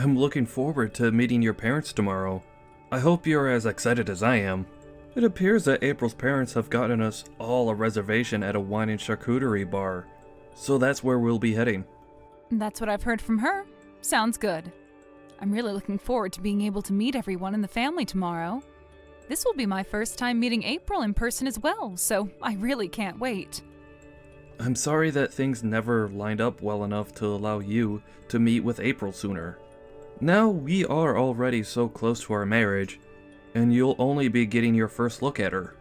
I'm looking forward to meeting your parents tomorrow. I hope you're as excited as I am. It appears that April's parents have gotten us all a reservation at a wine and charcuterie bar, so that's where we'll be heading. That's what I've heard from her. Sounds good. I'm really looking forward to being able to meet everyone in the family tomorrow. This will be my first time meeting April in person as well, so I really can't wait. I'm sorry that things never lined up well enough to allow you to meet with April sooner. Now we are already so close to our marriage, and you'll only be getting your first look at her.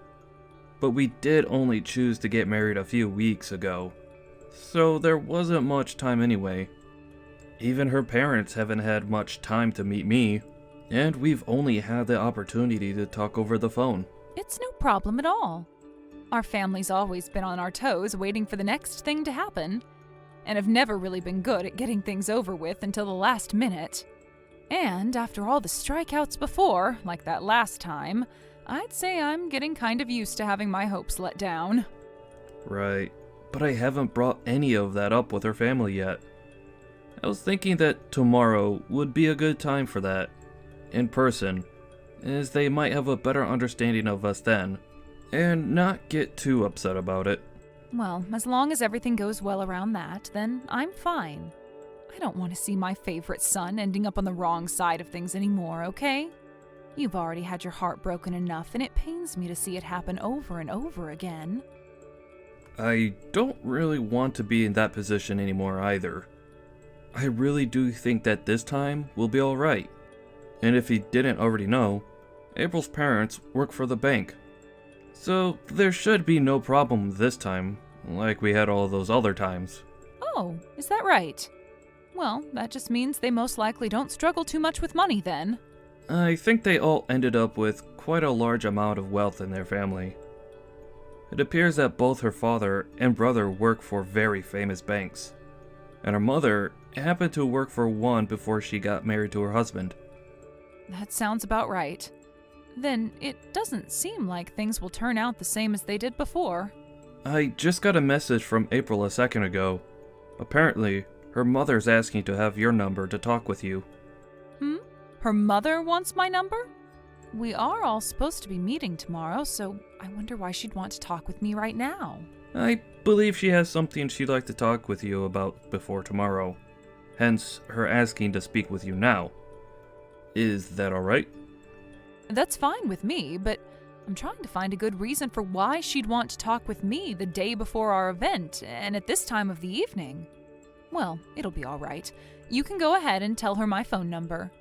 But we did only choose to get married a few weeks ago, so there wasn't much time anyway. Even her parents haven't had much time to meet me, and we've only had the opportunity to talk over the phone. It's no problem at all. Our family's always been on our toes waiting for the next thing to happen, and have never really been good at getting things over with until the last minute. And after all the strikeouts before, like that last time, I'd say I'm getting kind of used to having my hopes let down. Right, but I haven't brought any of that up with her family yet. I was thinking that tomorrow would be a good time for that, in person, as they might have a better understanding of us then, and not get too upset about it. Well, as long as everything goes well around that, then I'm fine. I don't want to see my favorite son ending up on the wrong side of things anymore, okay? You've already had your heart broken enough, and it pains me to see it happen over and over again. I don't really want to be in that position anymore either. I really do think that this time will be alright. And if he didn't already know, April's parents work for the bank. So there should be no problem this time, like we had all those other times. Oh, is that right? Well, that just means they most likely don't struggle too much with money then. I think they all ended up with quite a large amount of wealth in their family. It appears that both her father and brother work for very famous banks, and her mother happened to work for one before she got married to her husband. That sounds about right. Then it doesn't seem like things will turn out the same as they did before. I just got a message from April a second ago. Apparently, her mother's asking to have your number to talk with you. Her mother wants my number? We are all supposed to be meeting tomorrow, so I wonder why she'd want to talk with me right now. I believe she has something she'd like to talk with you about before tomorrow. Hence, her asking to speak with you now. Is that alright? That's fine with me, but I'm trying to find a good reason for why she'd want to talk with me the day before our event, and at this time of the evening. Well, it'll be all right. You can go ahead and tell her my phone number.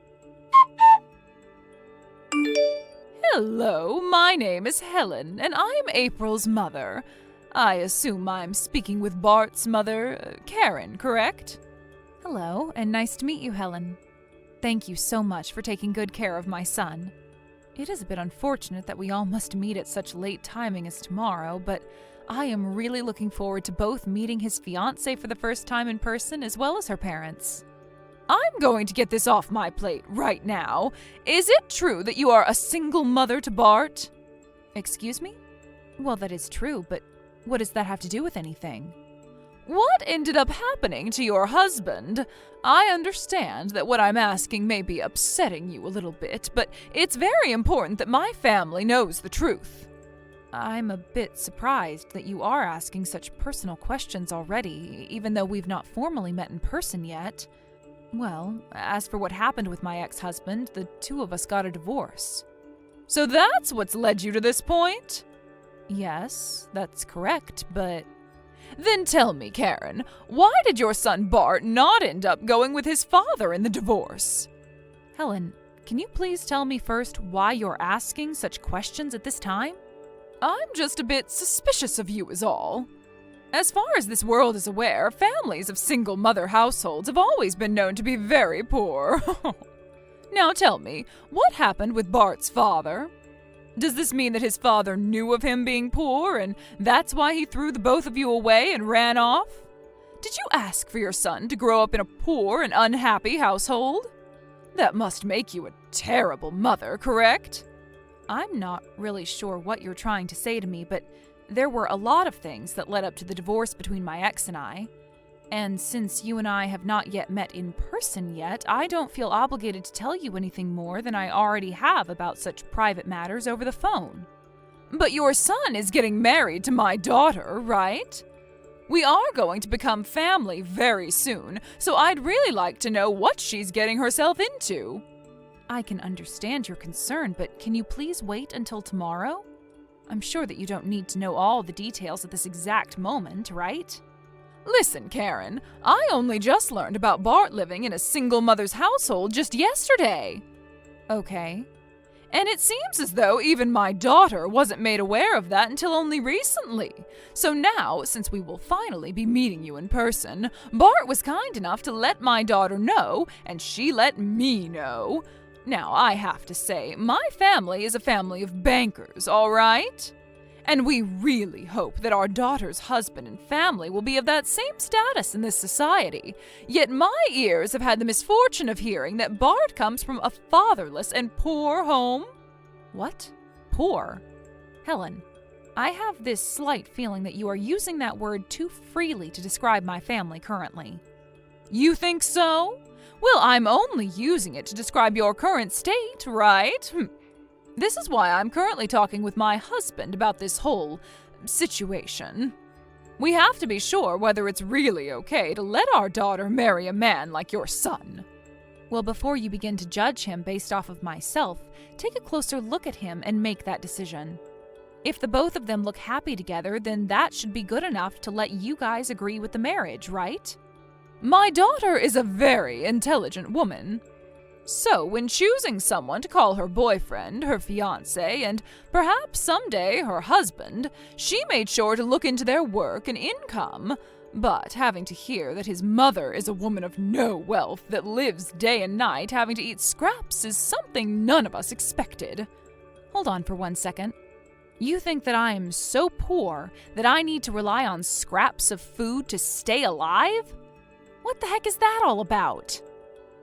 Hello, my name is Helen, and I'm April's mother. I assume I'm speaking with Bart's mother, Karen, correct? Hello, and nice to meet you, Helen. Thank you so much for taking good care of my son. It is a bit unfortunate that we all must meet at such late timing as tomorrow, but I am really looking forward to both meeting his fiancée for the first time in person as well as her parents. I'm going to get this off my plate right now. Is it true that you are a single mother to Bart? Excuse me? Well, that is true, but what does that have to do with anything? What ended up happening to your husband? I understand that what I'm asking may be upsetting you a little bit, but it's very important that my family knows the truth. I'm a bit surprised that you are asking such personal questions already, even though we've not formally met in person yet. Well, as for what happened with my ex-husband, the two of us got a divorce. So that's what's led you to this point? Yes, that's correct, but... Then tell me, Karen, why did your son Bart not end up going with his father in the divorce? Helen, can you please tell me first why you're asking such questions at this time? I'm just a bit suspicious of you is all. As far as this world is aware, families of single mother households have always been known to be very poor. Now tell me, what happened with Bart's father? Does this mean that his father knew of him being poor, and that's why he threw the both of you away and ran off? Did you ask for your son to grow up in a poor and unhappy household? That must make you a terrible mother, correct? I'm not really sure what you're trying to say to me, but there were a lot of things that led up to the divorce between my ex and I. And since you and I have not yet met in person yet, I don't feel obligated to tell you anything more than I already have about such private matters over the phone. But your son is getting married to my daughter, right? We are going to become family very soon, so I'd really like to know what she's getting herself into. I can understand your concern, but can you please wait until tomorrow? I'm sure that you don't need to know all the details at this exact moment, right? Listen, Karen, I only just learned about Bart living in a single mother's household just yesterday. Okay. And it seems as though even my daughter wasn't made aware of that until only recently. So now, since we will finally be meeting you in person, Bart was kind enough to let my daughter know, and she let me know. Now, I have to say, my family is a family of bankers, all right? And we really hope that our daughter's husband and family will be of that same status in this society. Yet my ears have had the misfortune of hearing that Bart comes from a fatherless and poor home. What? Poor? Helen, I have this slight feeling that you are using that word too freely to describe my family currently. You think so? Well, I'm only using it to describe your current state, right? This is why I'm currently talking with my husband about this whole situation. We have to be sure whether it's really okay to let our daughter marry a man like your son. Well, before you begin to judge him based off of myself, take a closer look at him and make that decision. If the both of them look happy together, then that should be good enough to let you guys agree with the marriage, right? My daughter is a very intelligent woman. So, when choosing someone to call her boyfriend, her fiancé, and perhaps someday her husband, she made sure to look into their work and income. But having to hear that his mother is a woman of no wealth that lives day and night having to eat scraps is something none of us expected. Hold on for 1 second. You think that I am so poor that I need to rely on scraps of food to stay alive? What the heck is that all about?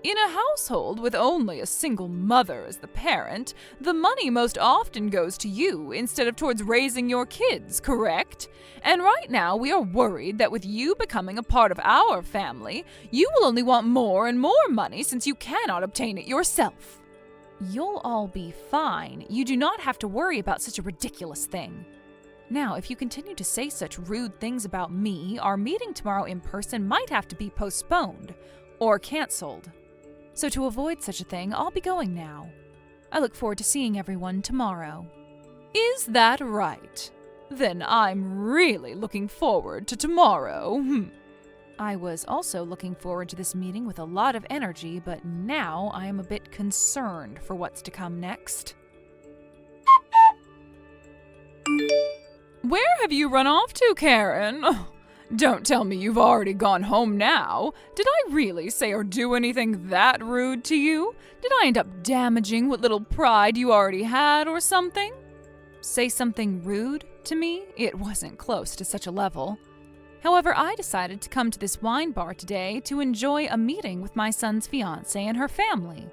In a household with only a single mother as the parent, the money most often goes to you instead of towards raising your kids, correct? And right now we are worried that with you becoming a part of our family, you will only want more and more money since you cannot obtain it yourself. You'll all be fine. You do not have to worry about such a ridiculous thing. Now, if you continue to say such rude things about me, our meeting tomorrow in person might have to be postponed or canceled. So to avoid such a thing, I'll be going now. I look forward to seeing everyone tomorrow. Is that right? Then I'm really looking forward to tomorrow. I was also looking forward to this meeting with a lot of energy, but now I am a bit concerned for what's to come next. Where have you run off to, Karen? Don't tell me you've already gone home now. Did I really say or do anything that rude to you? Did I end up damaging what little pride you already had or something? Say something rude to me? It wasn't close to such a level. However, I decided to come to this wine bar today to enjoy a meeting with my son's fiancée and her family.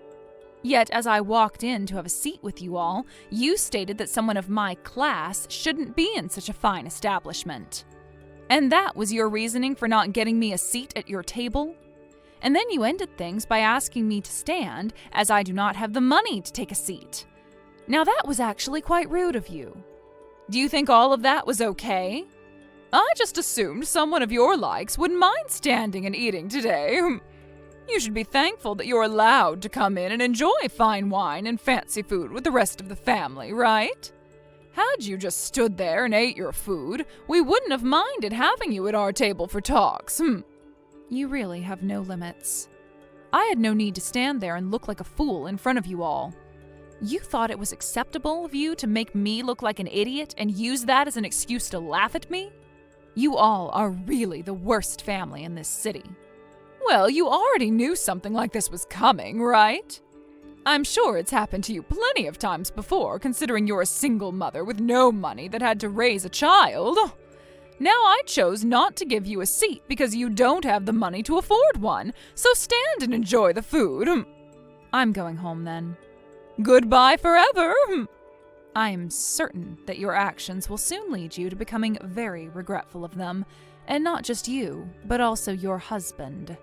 Yet, as I walked in to have a seat with you all, you stated that someone of my class shouldn't be in such a fine establishment. And that was your reasoning for not getting me a seat at your table? And then you ended things by asking me to stand, as I do not have the money to take a seat. Now that was actually quite rude of you. Do you think all of that was okay? I just assumed someone of your likes wouldn't mind standing and eating today. You should be thankful that you're allowed to come in and enjoy fine wine and fancy food with the rest of the family, right? Had you just stood there and ate your food, we wouldn't have minded having you at our table for talks. You really have no limits. I had no need to stand there and look like a fool in front of you all. You thought it was acceptable of you to make me look like an idiot and use that as an excuse to laugh at me? You all are really the worst family in this city. Well, you already knew something like this was coming, right? I'm sure it's happened to you plenty of times before, considering you're a single mother with no money that had to raise a child. Now I chose not to give you a seat because you don't have the money to afford one, so stand and enjoy the food. I'm going home then. Goodbye forever. I am certain that your actions will soon lead you to becoming very regretful of them, And not just you, but also your husband.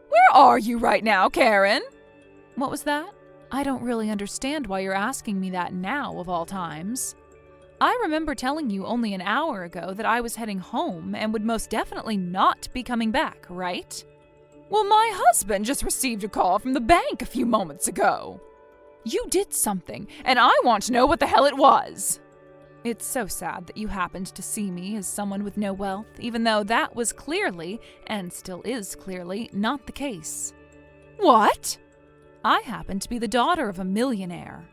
Where are you right now, Karen? What was that? I don't really understand why you're asking me that now, of all times. I remember telling you only an hour ago that I was heading home and would most definitely not be coming back, right? Well, my husband just received a call from the bank a few moments ago. You did something, and I want to know what the hell it was. It's so sad that you happened to see me as someone with no wealth, even though that was clearly, and still is clearly, not the case. What? I happen to be the daughter of a millionaire.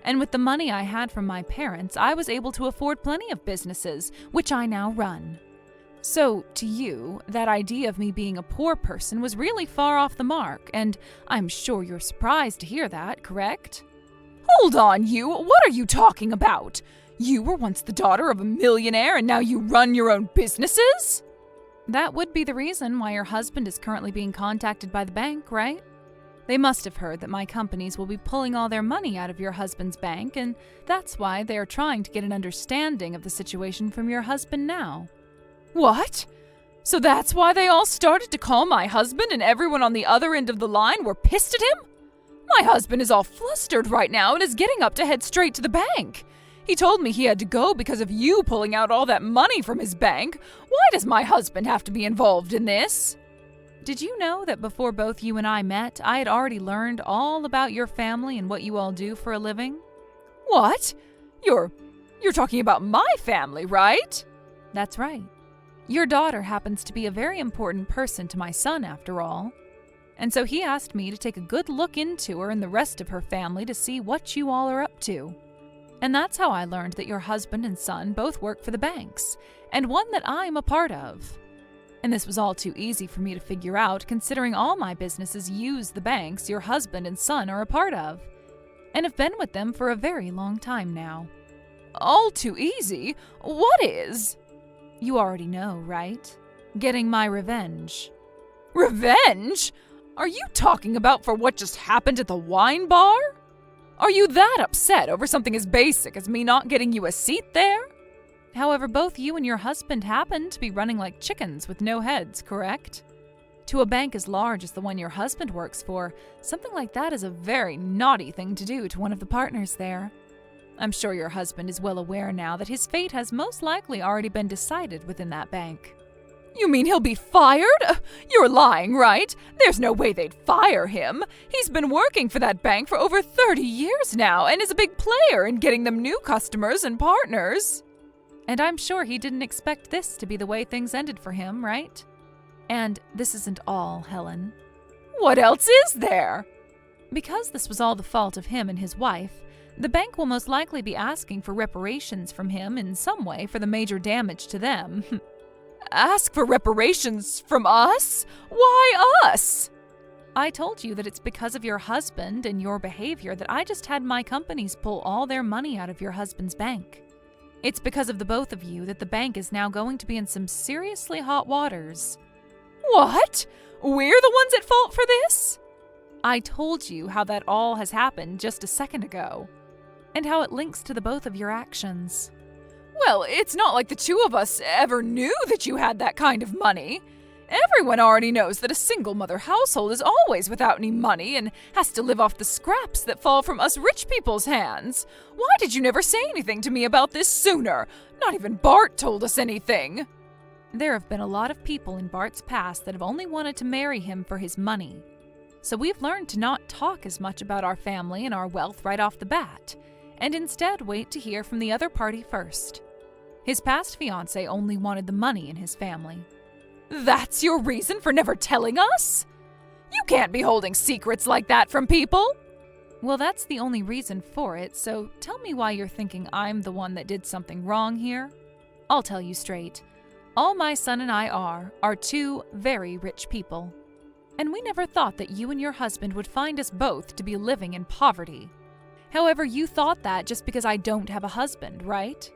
And with the money I had from my parents, I was able to afford plenty of businesses, which I now run. So, to you, that idea of me being a poor person was really far off the mark, and I'm sure you're surprised to hear that, correct? Hold on, you! What are you talking about? You were once the daughter of a millionaire, and now you run your own businesses? That would be the reason why your husband is currently being contacted by the bank, right? They must have heard that my companies will be pulling all their money out of your husband's bank, and that's why they are trying to get an understanding of the situation from your husband now. What? So that's why they all started to call my husband and everyone on the other end of the line were pissed at him? My husband is all flustered right now and is getting up to head straight to the bank. He told me he had to go because of you pulling out all that money from his bank. Why does my husband have to be involved in this? Did you know that before both you and I met, I had already learned all about your family and what you all do for a living? What? You're talking about my family, right? That's right. Your daughter happens to be a very important person to my son, after all. And so he asked me to take a good look into her and the rest of her family to see what you all are up to. And that's how I learned that your husband and son both work for the banks, and one that I'm a part of. And this was all too easy for me to figure out, considering all my businesses use the banks your husband and son are a part of, and have been with them for a very long time now. All too easy? What is? You already know, right? Getting my revenge. Revenge? Are you talking about for what just happened at the wine bar? Are you that upset over something as basic as me not getting you a seat there? However, both you and your husband happen to be running like chickens with no heads, correct? To a bank as large as the one your husband works for, something like that is a very naughty thing to do to one of the partners there. I'm sure your husband is well aware now that his fate has most likely already been decided within that bank. You mean he'll be fired? You're lying, right? There's no way they'd fire him. He's been working for that bank for over 30 years now and is a big player in getting them new customers and partners. And I'm sure he didn't expect this to be the way things ended for him, right? And this isn't all, Helen. What else is there? Because this was all the fault of him and his wife, the bank will most likely be asking for reparations from him in some way for the major damage to them. Ask for reparations from us? Why us? I told you that it's because of your husband and your behavior that I just had my companies pull all their money out of your husband's bank. It's because of the both of you that the bank is now going to be in some seriously hot waters. What? We're the ones at fault for this? I told you how that all has happened just a second ago, and how it links to the both of your actions. Well, it's not like the two of us ever knew that you had that kind of money. Everyone already knows that a single mother household is always without any money and has to live off the scraps that fall from us rich people's hands. Why did you never say anything to me about this sooner? Not even Bart told us anything. There have been a lot of people in Bart's past that have only wanted to marry him for his money. So we've learned to not talk as much about our family and our wealth right off the bat, and instead wait to hear from the other party first. His past fiancée only wanted the money in his family. That's your reason for never telling us? You can't be holding secrets like that from people. Well, that's the only reason for it, so tell me why you're thinking I'm the one that did something wrong here. I'll tell you straight. All my son and I are two very rich people. And we never thought that you and your husband would find us both to be living in poverty. However, you thought that just because I don't have a husband, right?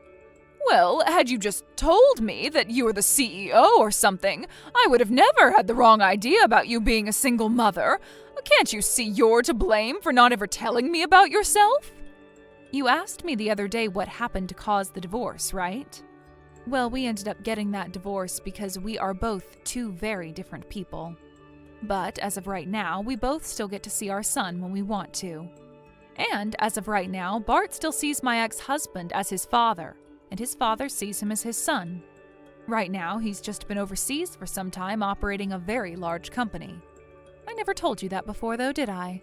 Well, had you just told me that you were the CEO or something, I would have never had the wrong idea about you being a single mother. Can't you see you're to blame for not ever telling me about yourself? You asked me the other day what happened to cause the divorce, right? Well, we ended up getting that divorce because we are both two very different people. But as of right now, we both still get to see our son when we want to. And as of right now, Bart still sees my ex-husband as his father, and his father sees him as his son. Right now, he's just been overseas for some time operating a very large company. I never told you that before, though, did I?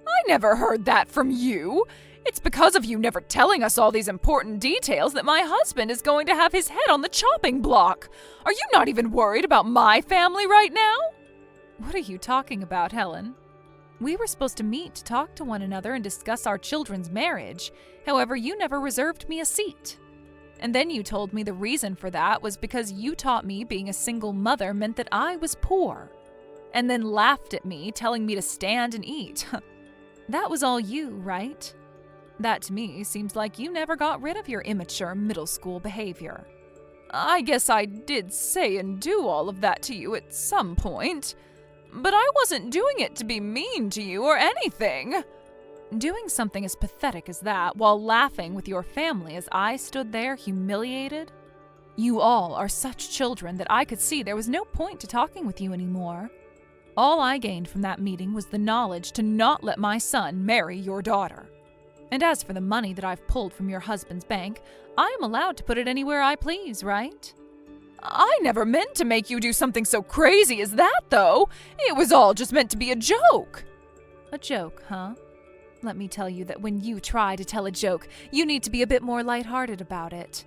I never heard that from you. It's because of you never telling us all these important details that my husband is going to have his head on the chopping block. Are you not even worried about my family right now? What are you talking about, Helen? We were supposed to meet to talk to one another and discuss our children's marriage. However, you never reserved me a seat. And then you told me the reason for that was because you taught me being a single mother meant that I was poor. And then laughed at me, telling me to stand and eat. That was all you, right? That to me seems like you never got rid of your immature middle school behavior. I guess I did say and do all of that to you at some point. But I wasn't doing it to be mean to you or anything. Doing something as pathetic as that while laughing with your family as I stood there humiliated? You all are such children that I could see there was no point to talking with you anymore. All I gained from that meeting was the knowledge to not let my son marry your daughter. And as for the money that I've pulled from your husband's bank, I am allowed to put it anywhere I please, right? I never meant to make you do something so crazy as that, though. It was all just meant to be a joke. A joke, huh? Let me tell you that when you try to tell a joke, you need to be a bit more lighthearted about it.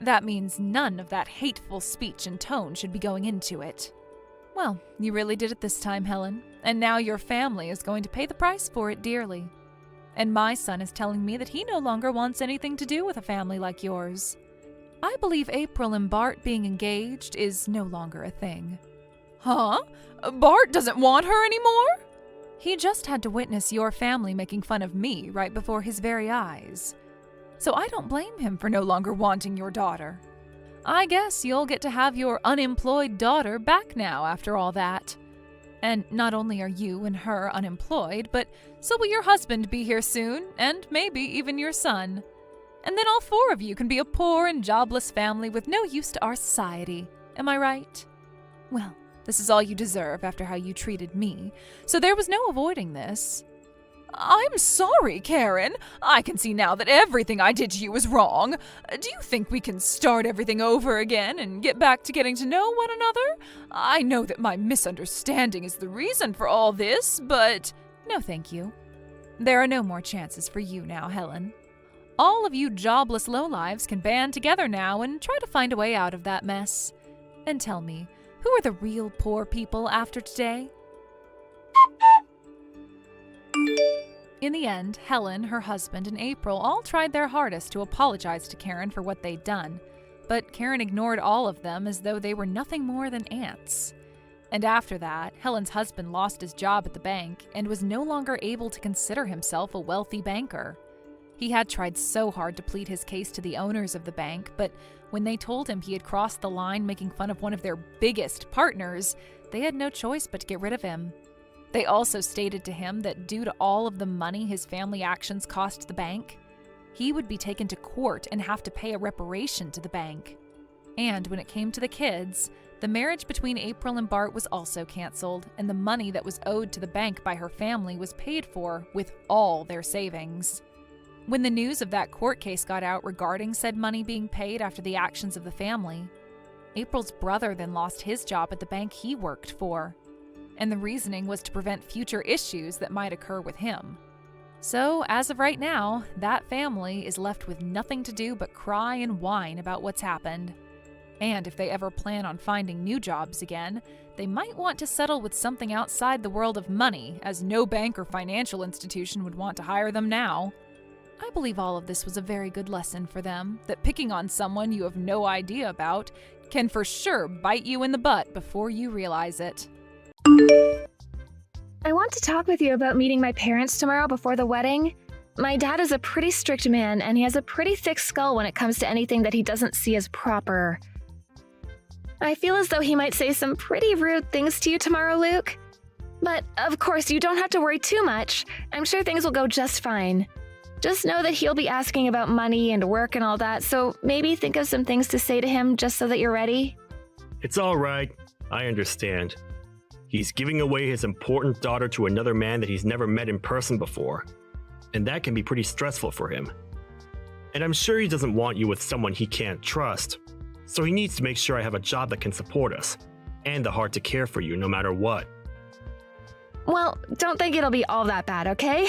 That means none of that hateful speech and tone should be going into it. Well, you really did it this time, Helen, and now your family is going to pay the price for it dearly. And my son is telling me that he no longer wants anything to do with a family like yours. I believe April and Bart being engaged is no longer a thing. Huh? Bart doesn't want her anymore? He just had to witness your family making fun of me right before his very eyes. So I don't blame him for no longer wanting your daughter. I guess you'll get to have your unemployed daughter back now after all that. And not only are you and her unemployed, but so will your husband be here soon, and maybe even your son. And then all four of you can be a poor and jobless family with no use to our society. Am I right? Well, this is all you deserve after how you treated me, so there was no avoiding this. I'm sorry, Karen. I can see now that everything I did to you was wrong. Do you think we can start everything over again and get back to getting to know one another? I know that my misunderstanding is the reason for all this, but... No, thank you. There are no more chances for you now, Helen. All of you jobless lowlives can band together now and try to find a way out of that mess. And tell me, who are the real poor people after today? In the end, Helen, her husband, and April all tried their hardest to apologize to Karen for what they'd done, but Karen ignored all of them as though they were nothing more than ants. And after that, Helen's husband lost his job at the bank and was no longer able to consider himself a wealthy banker. He had tried so hard to plead his case to the owners of the bank, but when they told him he had crossed the line making fun of one of their biggest partners, they had no choice but to get rid of him. They also stated to him that due to all of the money his family actions cost the bank, he would be taken to court and have to pay a reparation to the bank. And when it came to the kids, the marriage between April and Bart was also canceled, and the money that was owed to the bank by her family was paid for with all their savings. When the news of that court case got out regarding said money being paid after the actions of the family, April's brother then lost his job at the bank he worked for. And the reasoning was to prevent future issues that might occur with him. So, as of right now, that family is left with nothing to do but cry and whine about what's happened. And if they ever plan on finding new jobs again, they might want to settle with something outside the world of money, as no bank or financial institution would want to hire them now. I believe all of this was a very good lesson for them, that picking on someone you have no idea about can for sure bite you in the butt before you realize it. I want to talk with you about meeting my parents tomorrow before the wedding. my dad is a pretty strict man, and he has a pretty thick skull when it comes to anything that he doesn't see as proper. I feel as though he might say some pretty rude things to you tomorrow, Luke. But, of course, you don't have to worry too much. I'm sure things will go just fine. Just know that he'll be asking about money and work and all that, so maybe think of some things to say to him just so that you're ready. It's all right. I understand. He's giving away his important daughter to another man that he's never met in person before. And that can be pretty stressful for him. And I'm sure he doesn't want you with someone he can't trust. So he needs to make sure I have a job that can support us, and the heart to care for you no matter what. Well, don't think it'll be all that bad, okay?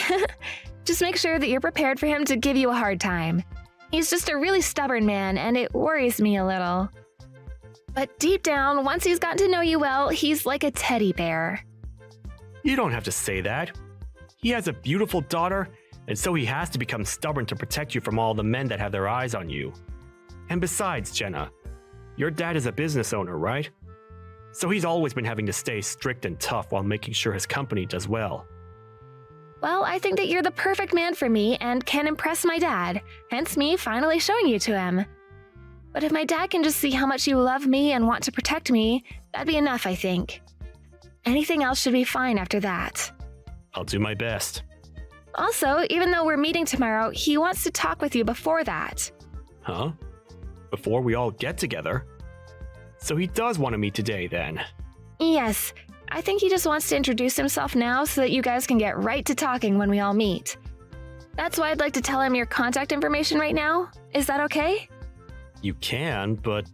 Just make sure that you're prepared for him to give you a hard time. He's just a really stubborn man, and it worries me a little. But deep down, once he's gotten to know you well, he's like a teddy bear. You don't have to say that. He has a beautiful daughter, and so he has to become stubborn to protect you from all the men that have their eyes on you. And besides, Jenna, your dad is a business owner, right? So he's always been having to stay strict and tough while making sure his company does well. Well, I think that you're the perfect man for me and can impress my dad, hence me finally showing you to him. But if my dad can just see how much you love me and want to protect me, that'd be enough, I think. Anything else should be fine after that. I'll do my best. Also, even though we're meeting tomorrow, he wants to talk with you before that. Huh? Before we all get together? So he does want to meet today, then? Yes, I think he just wants to introduce himself now so that you guys can get right to talking when we all meet. That's why I'd like to tell him your contact information right now. Is that okay? You can, but...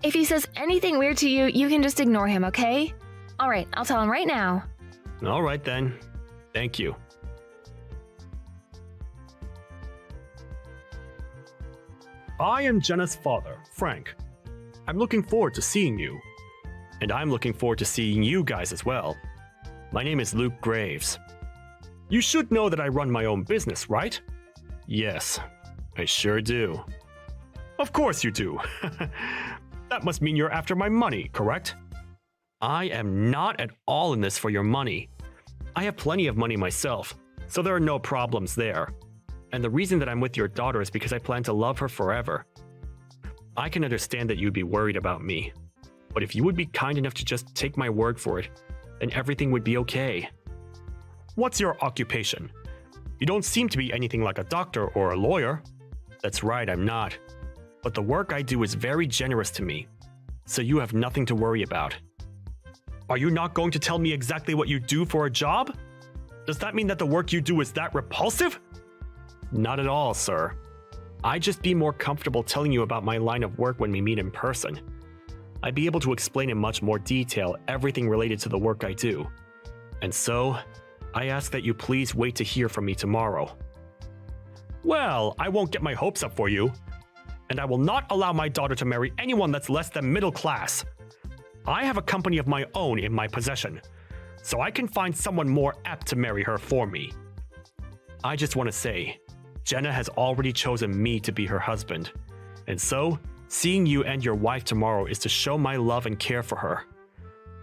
If he says anything weird to you, you can just ignore him, okay? Alright, I'll tell him right now. Alright then. Thank you. I am Jenna's father, Frank. I'm looking forward to seeing you. And I'm looking forward to seeing you guys as well. My name is Luke Graves. You should know that I run my own business, right? Yes, I sure do. Of course you do. That must mean you're after my money, correct? I am not at all in this for your money. I have plenty of money myself, so there are no problems there. And the reason that I'm with your daughter is because I plan to love her forever. I can understand that you'd be worried about me, but if you would be kind enough to just take my word for it, then everything would be okay. What's your occupation? You don't seem to be anything like a doctor or a lawyer. That's right, I'm not. But the work I do is very generous to me, so you have nothing to worry about. Are you not going to tell me exactly what you do for a job? Does that mean that the work you do is that repulsive? Not at all, sir. I'd just be more comfortable telling you about my line of work when we meet in person. I'd be able to explain in much more detail everything related to the work I do. And so, I ask that you please wait to hear from me tomorrow. Well, I won't get my hopes up for you. And I will not allow my daughter to marry anyone that's less than middle class. I have a company of my own in my possession, so I can find someone more apt to marry her for me. I just want to say, Jenna has already chosen me to be her husband, and so, seeing you and your wife tomorrow is to show my love and care for her.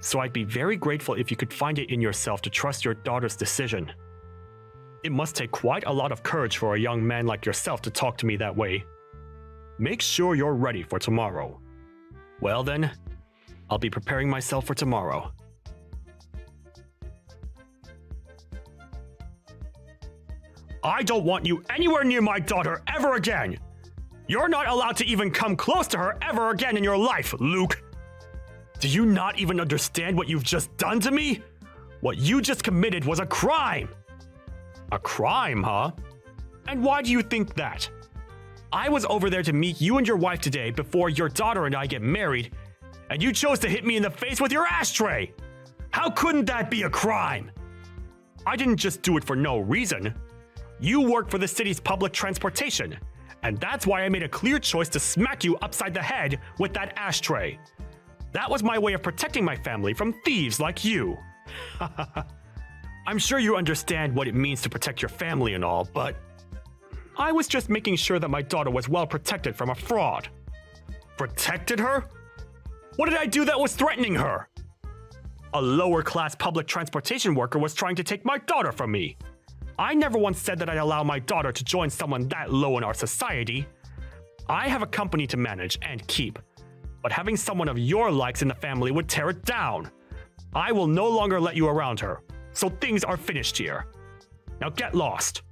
So I'd be very grateful if you could find it in yourself to trust your daughter's decision. It must take quite a lot of courage for a young man like yourself to talk to me that way. Make sure you're ready for tomorrow. Well then, I'll be preparing myself for tomorrow. I don't want you anywhere near my daughter ever again! You're not allowed to even come close to her ever again in your life, Luke! Do you not even understand what you've just done to me? What you just committed was a crime! A crime, huh? And why do you think that? I was over there to meet you and your wife today before your daughter and I get married, and you chose to hit me in the face with your ashtray! How couldn't that be a crime? I didn't just do it for no reason. You work for the city's public transportation, and that's why I made a clear choice to smack you upside the head with that ashtray. That was my way of protecting my family from thieves like you. I'm sure you understand what it means to protect your family and all, but I was just making sure that my daughter was well protected from a fraud. Protected her? What did I do that was threatening her? A lower-class public transportation worker was trying to take my daughter from me. I never once said that I'd allow my daughter to join someone that low in our society. I have a company to manage and keep, but having someone of your likes in the family would tear it down. I will no longer let you around her, so things are finished here. Now get lost.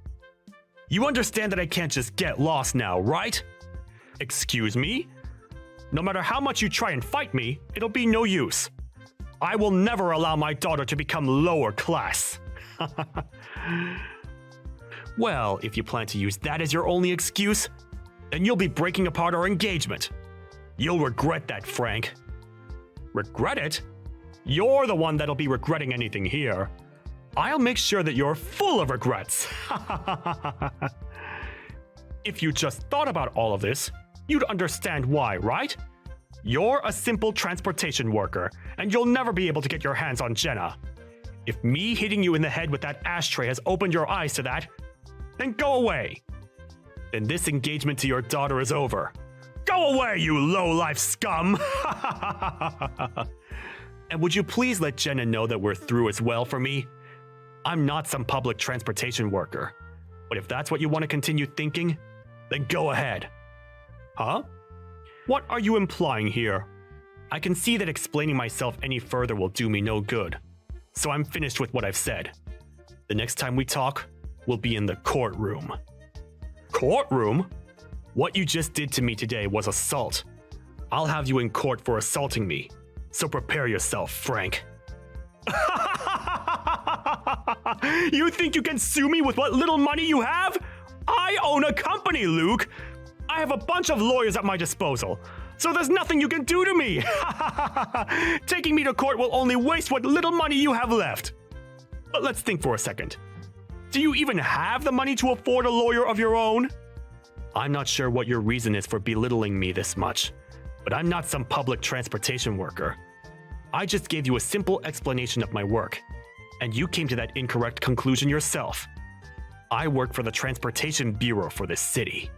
You understand that I can't just get lost now, right? Excuse me? No matter how much you try and fight me, it'll be no use. I will never allow my daughter to become lower class. Well, if you plan to use that as your only excuse, then you'll be breaking apart our engagement. You'll regret that, Frank. Regret it? You're the one that'll be regretting anything here. I'll make sure that you're full of regrets. If you just thought about all of this, you'd understand why, right? You're a simple transportation worker, and you'll never be able to get your hands on Jenna. If me hitting you in the head with that ashtray has opened your eyes to that, then go away. Then this engagement to your daughter is over. Go away, you low-life scum! And would you please let Jenna know that we're through as well for me? I'm not some public transportation worker. But if that's what you want to continue thinking, then go ahead. Huh? What are you implying here? I can see that explaining myself any further will do me no good. So I'm finished with what I've said. The next time we talk, we'll be in the courtroom. Courtroom? What you just did to me today was assault. I'll have you in court for assaulting me. So prepare yourself, Frank. You think you can sue me with what little money you have? I own a company, Luke. I have a bunch of lawyers at my disposal, so there's nothing you can do to me. Taking me to court will only waste what little money you have left. But let's think for a second. Do you even have the money to afford a lawyer of your own? I'm not sure what your reason is for belittling me this much, but I'm not some public transportation worker. I just gave you a simple explanation of my work, and you came to that incorrect conclusion yourself. I work for the Transportation Bureau for this city.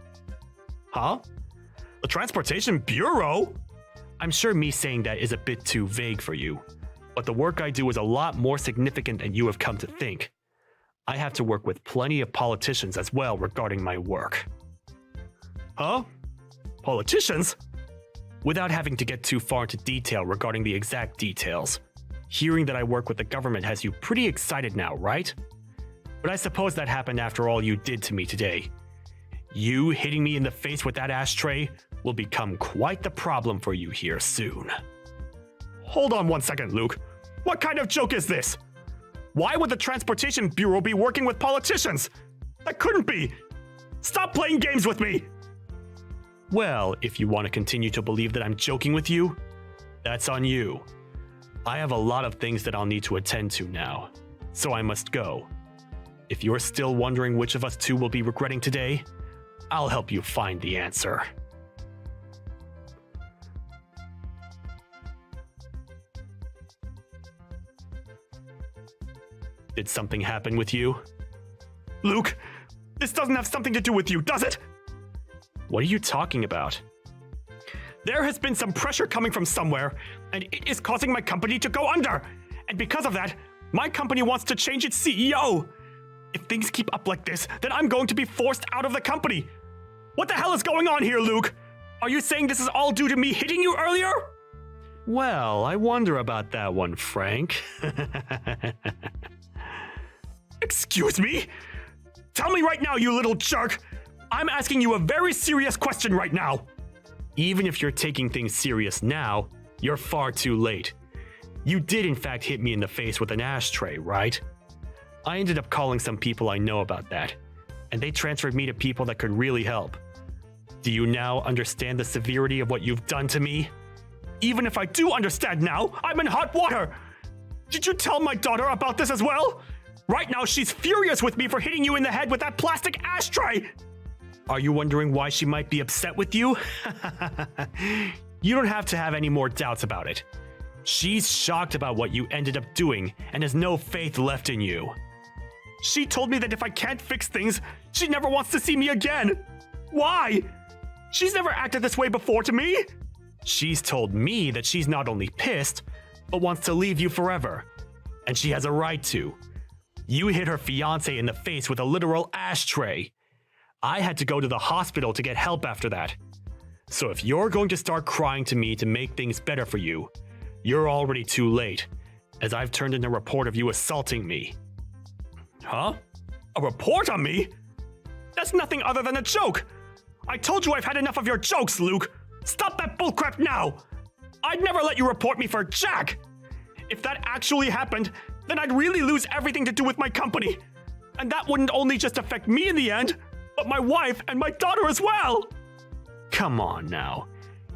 Huh? The Transportation Bureau? I'm sure me saying that is a bit too vague for you, but the work I do is a lot more significant than you have come to think. I have to work with plenty of politicians as well regarding my work. Huh? Politicians? Without having to get too far into detail regarding the exact details, hearing that I work with the government has you pretty excited now, right? But I suppose that happened after all you did to me today. You hitting me in the face with that ashtray will become quite the problem for you here soon. Hold on one second, Luke. What kind of joke is this? Why would the Transportation Bureau be working with politicians? That couldn't be! Stop playing games with me! Well, if you want to continue to believe that I'm joking with you, that's on you. I have a lot of things that I'll need to attend to now, so I must go. If you're still wondering which of us two will be regretting today, I'll help you find the answer. Did something happen with you? Luke, this doesn't have something to do with you, does it? What are you talking about? There has been some pressure coming from somewhere, and it is causing my company to go under. And because of that, my company wants to change its CEO. If things keep up like this, then I'm going to be forced out of the company. What the hell is going on here, Luke? Are you saying this is all due to me hitting you earlier? Well, I wonder about that one, Frank. Excuse me? Tell me right now, you little jerk! I'm asking you a very serious question right now. Even if you're taking things serious now, you're far too late. You did in fact hit me in the face with an ashtray, right? I ended up calling some people I know about that, and they transferred me to people that could really help. Do you now understand the severity of what you've done to me? Even if I do understand now, I'm in hot water! Did you tell my daughter about this as well? Right now she's furious with me for hitting you in the head with that plastic ashtray! Are you wondering why she might be upset with you? You don't have to have any more doubts about it. She's shocked about what you ended up doing and has no faith left in you. She told me that if I can't fix things, she never wants to see me again. Why? She's never acted this way before to me. She's told me that she's not only pissed, but wants to leave you forever. And she has a right to. You hit her fiancé in the face with a literal ashtray. I had to go to the hospital to get help after that. So if you're going to start crying to me to make things better for you, you're already too late, as I've turned in a report of you assaulting me. Huh? A report on me? That's nothing other than a joke! I told you I've had enough of your jokes, Luke! Stop that bullcrap now! I'd never let you report me for Jack! If that actually happened, then I'd really lose everything to do with my company. And that wouldn't only just affect me in the end, but my wife and my daughter as well! Come on now.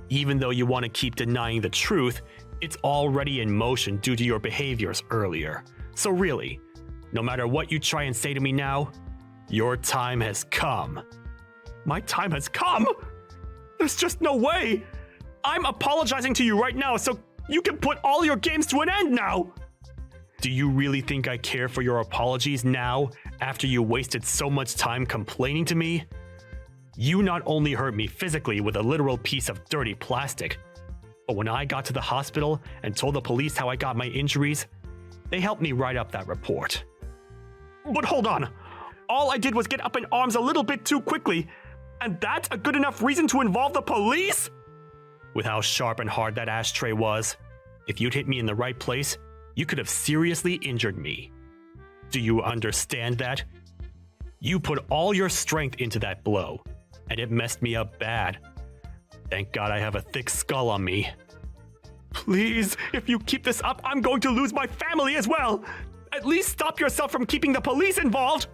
Even though you want to keep denying the truth, it's already in motion due to your behaviors earlier. So really, no matter what you try and say to me now, your time has come. My time has come? There's just no way! I'm apologizing to you right now so you can put all your games to an end now! Do you really think I care for your apologies now, after you wasted so much time complaining to me? You not only hurt me physically with a literal piece of dirty plastic, but when I got to the hospital and told the police how I got my injuries, they helped me write up that report. But hold on! All I did was get up in arms a little bit too quickly, and that's a good enough reason to involve the police? With how sharp and hard that ashtray was, if you'd hit me in the right place, you could have seriously injured me. Do you understand that? You put all your strength into that blow, and it messed me up bad. Thank God I have a thick skull on me. Please, if you keep this up, I'm going to lose my family as well! At least stop yourself from keeping the police involved!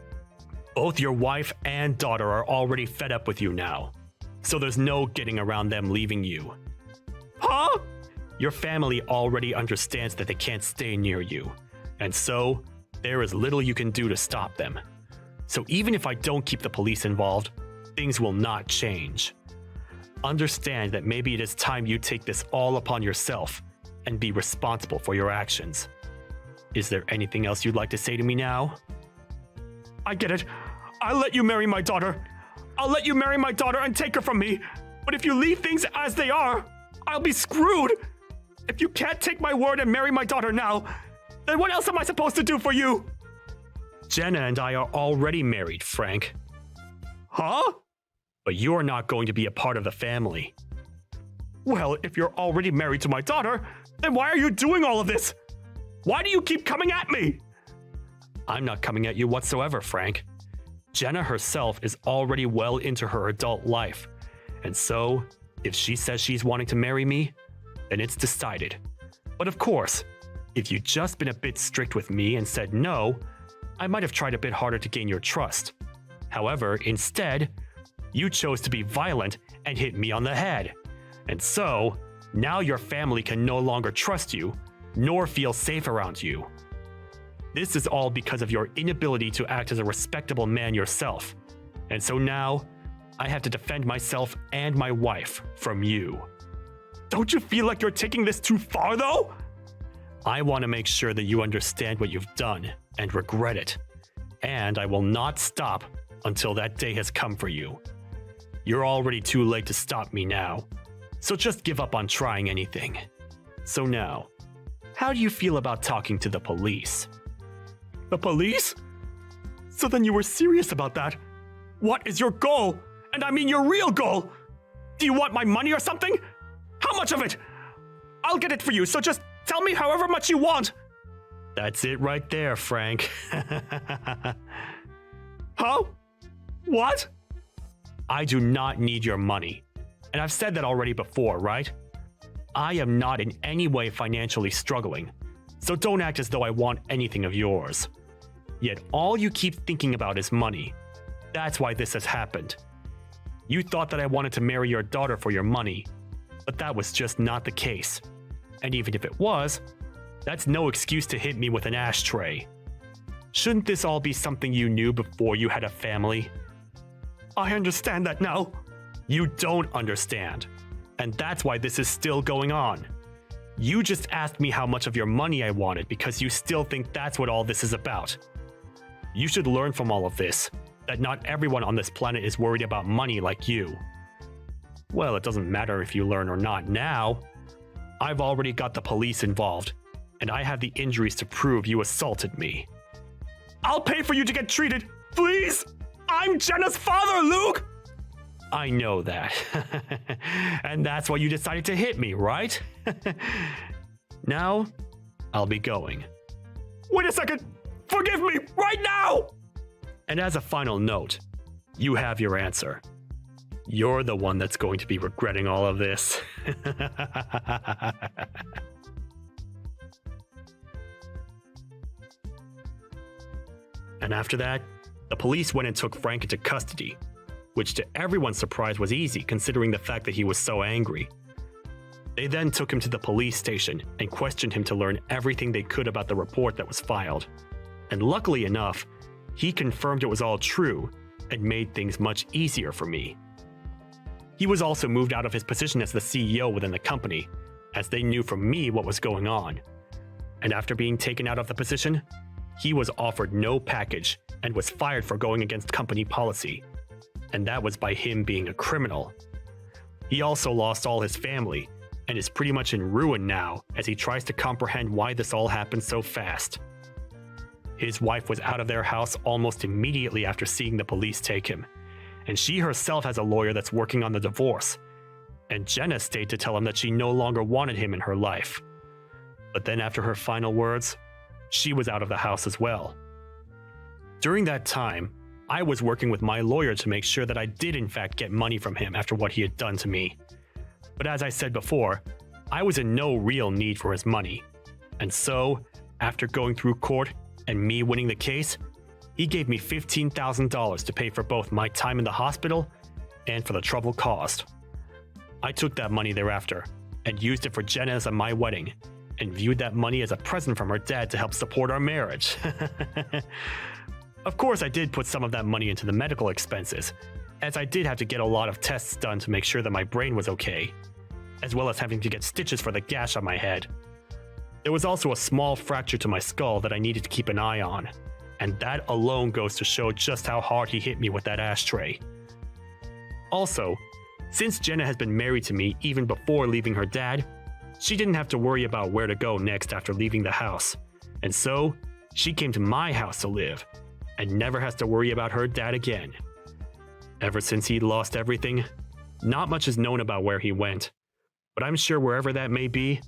Both your wife and daughter are already fed up with you now, so there's no getting around them leaving you. Huh? Your family already understands that they can't stay near you, and so there is little you can do to stop them. So even if I don't keep the police involved, things will not change. Understand that maybe it is time you take this all upon yourself and be responsible for your actions. Is there anything else you'd like to say to me now? I get it. I'll let you marry my daughter. I'll let you marry my daughter and take her from me. But if you leave things as they are, I'll be screwed. If you can't take my word and marry my daughter now, then what else am I supposed to do for you? Jenna and I are already married, Frank. Huh? But you're not going to be a part of the family. Well, if you're already married to my daughter, then why are you doing all of this? Why do you keep coming at me? I'm not coming at you whatsoever, Frank. Jenna herself is already well into her adult life, and so, if she says she's wanting to marry me, then it's decided. But of course, if you'd just been a bit strict with me and said no, I might have tried a bit harder to gain your trust. However, instead, you chose to be violent and hit me on the head. And so, now your family can no longer trust you, nor feel safe around you. This is all because of your inability to act as a respectable man yourself. And so now, I have to defend myself and my wife from you. Don't you feel like you're taking this too far, though? I want to make sure that you understand what you've done and regret it. And I will not stop until that day has come for you. You're already too late to stop me now, so just give up on trying anything. So now, how do you feel about talking to the police? The police? So then you were serious about that? What is your goal? And I mean your real goal! Do you want my money or something? How much of it? I'll get it for you, so just tell me however much you want. That's it right there, Frank. Huh? What? I do not need your money. And I've said that already before, right? I am not in any way financially struggling, so don't act as though I want anything of yours. Yet all you keep thinking about is money. That's why this has happened. You thought that I wanted to marry your daughter for your money, but that was just not the case. And even if it was, that's no excuse to hit me with an ashtray. Shouldn't this all be something you knew before you had a family? I understand that now. You don't understand. And that's why this is still going on. You just asked me how much of your money I wanted because you still think that's what all this is about. You should learn from all of this, that not everyone on this planet is worried about money like you. Well, it doesn't matter if you learn or not now. I've already got the police involved, and I have the injuries to prove you assaulted me. I'll pay for you to get treated. Please! I'm Jenna's father, Luke! I know that. And that's why you decided to hit me, right? Now, I'll be going. Wait a second! Forgive me, right now! And as a final note, you have your answer. You're the one that's going to be regretting all of this. And after that, the police went and took Frank into custody, which to everyone's surprise was easy considering the fact that he was so angry. They then took him to the police station and questioned him to learn everything they could about the report that was filed. And luckily enough, he confirmed it was all true and made things much easier for me. He was also moved out of his position as the CEO within the company, as they knew from me what was going on. And after being taken out of the position, he was offered no package and was fired for going against company policy. And that was by him being a criminal. He also lost all his family and is pretty much in ruin now as he tries to comprehend why this all happened so fast. His wife was out of their house almost immediately after seeing the police take him, and she herself has a lawyer that's working on the divorce, and Jenna stayed to tell him that she no longer wanted him in her life. But then after her final words, she was out of the house as well. During that time, I was working with my lawyer to make sure that I did in fact get money from him after what he had done to me. But as I said before, I was in no real need for his money. And so, after going through court and me winning the case, he gave me $15,000 to pay for both my time in the hospital and for the trouble caused. I took that money thereafter and used it for Jenna's and my wedding, and viewed that money as a present from her dad to help support our marriage. Of course, I did put some of that money into the medical expenses, as I did have to get a lot of tests done to make sure that my brain was okay, as well as having to get stitches for the gash on my head. There was also a small fracture to my skull that I needed to keep an eye on, and that alone goes to show just how hard he hit me with that ashtray. Also, since Jenna has been married to me even before leaving her dad, she didn't have to worry about where to go next after leaving the house, and so she came to my house to live, and never has to worry about her dad again. Ever since he'd lost everything, not much is known about where he went, but I'm sure wherever that may be,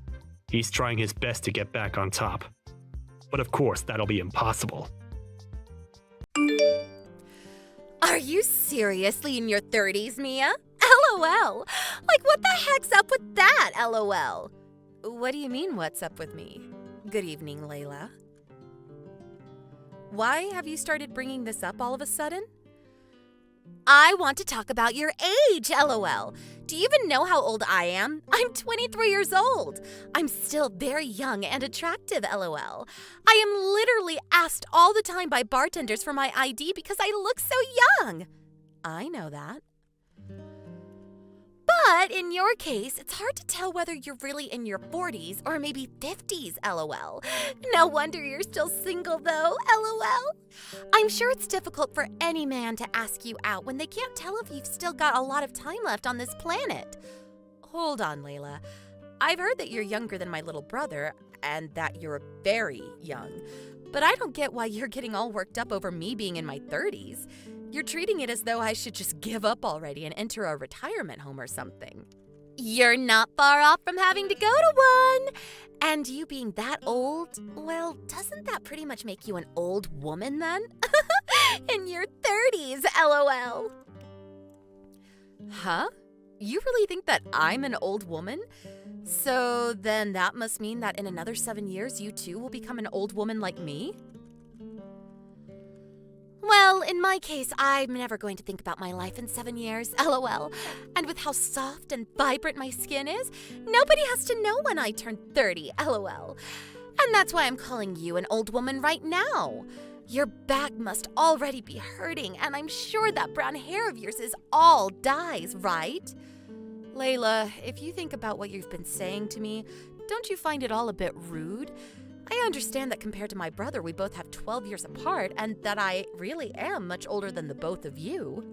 he's trying his best to get back on top. But of course, that'll be impossible. Are you seriously in your 30s, Mia? LOL. Like, what the heck's up with that, LOL? What do you mean, what's up with me? Good evening, Layla. Why have you started bringing this up all of a sudden? I want to talk about your age, LOL. Do you even know how old I am? I'm 23 years old. I'm still very young and attractive, LOL. I am literally asked all the time by bartenders for my ID because I look so young. I know that. But in your case, it's hard to tell whether you're really in your 40s or maybe 50s, LOL. No wonder you're still single, though, LOL. I'm sure it's difficult for any man to ask you out when they can't tell if you've still got a lot of time left on this planet. Hold on, Layla. I've heard that you're younger than my little brother and that you're very young. But I don't get why you're getting all worked up over me being in my 30s. You're treating it as though I should just give up already and enter a retirement home or something. You're not far off from having to go to one. And you being that old, well, doesn't that pretty much make you an old woman then? In your 30s, LOL. Huh? You really think that I'm an old woman? So then that must mean that in another 7 years, you too will become an old woman like me? Well, in my case, I'm never going to think about my life in 7 years, LOL. And with how soft and vibrant my skin is, nobody has to know when I turn 30, LOL. And that's why I'm calling you an old woman right now. Your back must already be hurting, and I'm sure that brown hair of yours is all dyes, right? Layla, if you think about what you've been saying to me, don't you find it all a bit rude? I understand that compared to my brother, we both have 12 years apart, and that I really am much older than the both of you.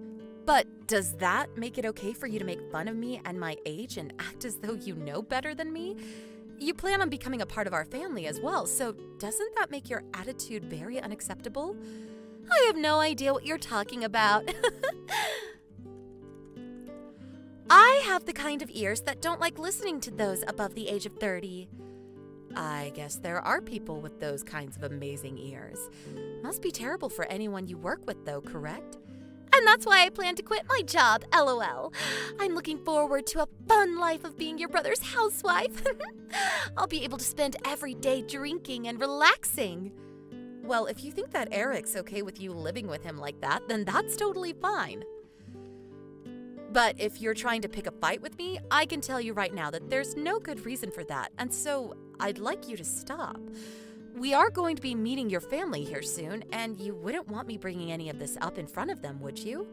But does that make it okay for you to make fun of me and my age and act as though you know better than me? you plan on becoming a part of our family as well, so doesn't that make your attitude very unacceptable? I have no idea what you're talking about. I have the kind of ears that don't like listening to those above the age of 30. I guess there are people with those kinds of amazing ears. Must be terrible for anyone you work with, though, correct? And that's why I plan to quit my job, LOL. I'm looking forward to a fun life of being your brother's housewife. I'll be able to spend every day drinking and relaxing. Well, if you think that Eric's okay with you living with him like that, then that's totally fine. But if you're trying to pick a fight with me, I can tell you right now that there's no good reason for that, and so I'd like you to stop. We are going to be meeting your family here soon, and you wouldn't want me bringing any of this up in front of them, would you?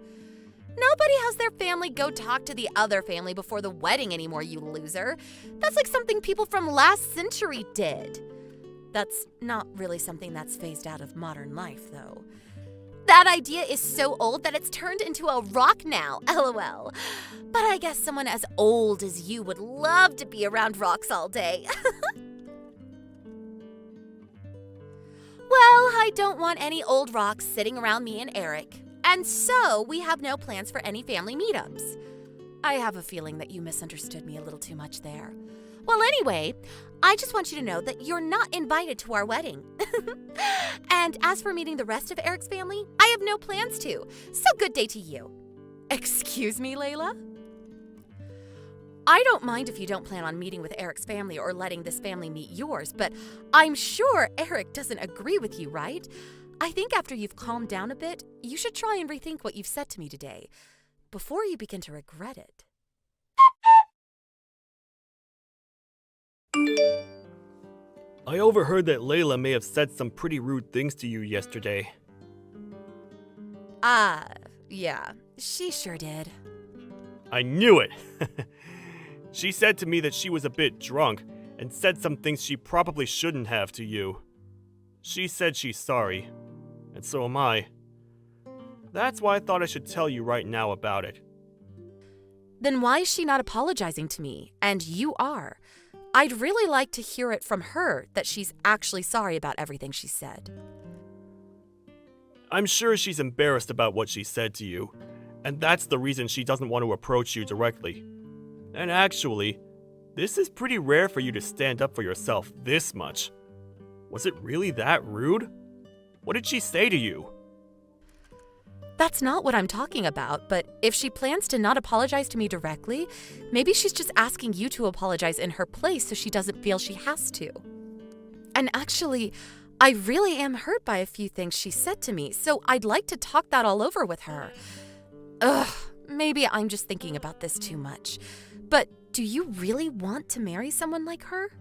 Nobody has their family go talk to the other family before the wedding anymore, you loser. That's like something people from last century did. That's not really something that's phased out of modern life, though. That idea is so old that it's turned into a rock now, LOL. But I guess someone as old as you would love to be around rocks all day. Well, I don't want any old rocks sitting around me and Eric, and so we have no plans for any family meetups. I have a feeling that you misunderstood me a little too much there. Well, anyway, I just want you to know that you're not invited to our wedding. And as for meeting the rest of Eric's family, I have no plans to, so good day to you. Excuse me, Layla? I don't mind if you don't plan on meeting with Eric's family or letting this family meet yours, but I'm sure Eric doesn't agree with you, right? I think after you've calmed down a bit, you should try and rethink what you've said to me today, before you begin to regret it. I overheard that Layla may have said some pretty rude things to you yesterday. Yeah, she sure did. I knew it! She said to me that she was a bit drunk and said some things she probably shouldn't have to you. She said she's sorry, and so am I. That's why I thought I should tell you right now about it. Then why is she not apologizing to me? And you are. I'd really like to hear it from her that she's actually sorry about everything she said. I'm sure she's embarrassed about what she said to you, and that's the reason she doesn't want to approach you directly. And actually, this is pretty rare for you to stand up for yourself this much. Was it really that rude? What did she say to you? That's not what I'm talking about, but if she plans to not apologize to me directly, maybe she's just asking you to apologize in her place so she doesn't feel she has to. And actually, I really am hurt by a few things she said to me, so I'd like to talk that all over with her. Ugh, maybe I'm just thinking about this too much. But do you really want to marry someone like her?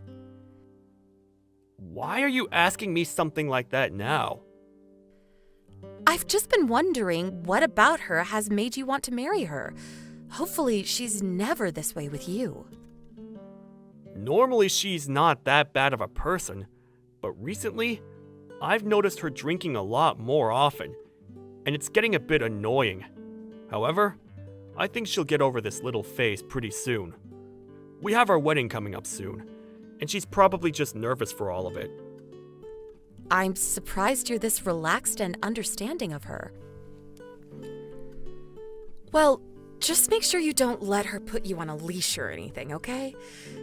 Why are you asking me something like that now? I've just been wondering what about her has made you want to marry her. Hopefully, she's never this way with you. Normally, she's not that bad of a person, but recently, I've noticed her drinking a lot more often, and it's getting a bit annoying. However, I think she'll get over this little phase pretty soon. We have our wedding coming up soon, and she's probably just nervous for all of it. I'm surprised you're this relaxed and understanding of her. Well, just make sure you don't let her put you on a leash or anything, okay?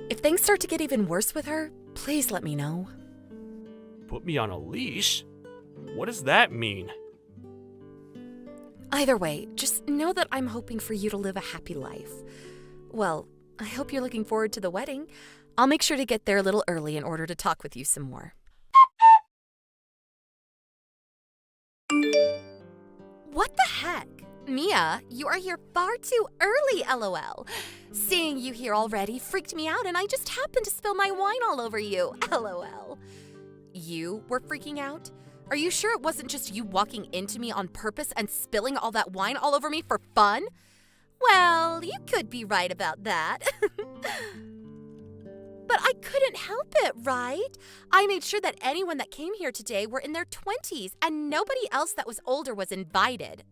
If things start to get even worse with her, please let me know. Put me on a leash? What does that mean? Either way, just know that I'm hoping for you to live a happy life. Well, I hope you're looking forward to the wedding. I'll make sure to get there a little early in order to talk with you some more. What the heck? Mia, you are here far too early, LOL. Seeing you here already freaked me out and I just happened to spill my wine all over you, LOL. You were freaking out? Are you sure it wasn't just you walking into me on purpose and spilling all that wine all over me for fun? Well, you could be right about that. But I couldn't help it, right? I made sure that anyone that came here today were in their 20s and nobody else that was older was invited.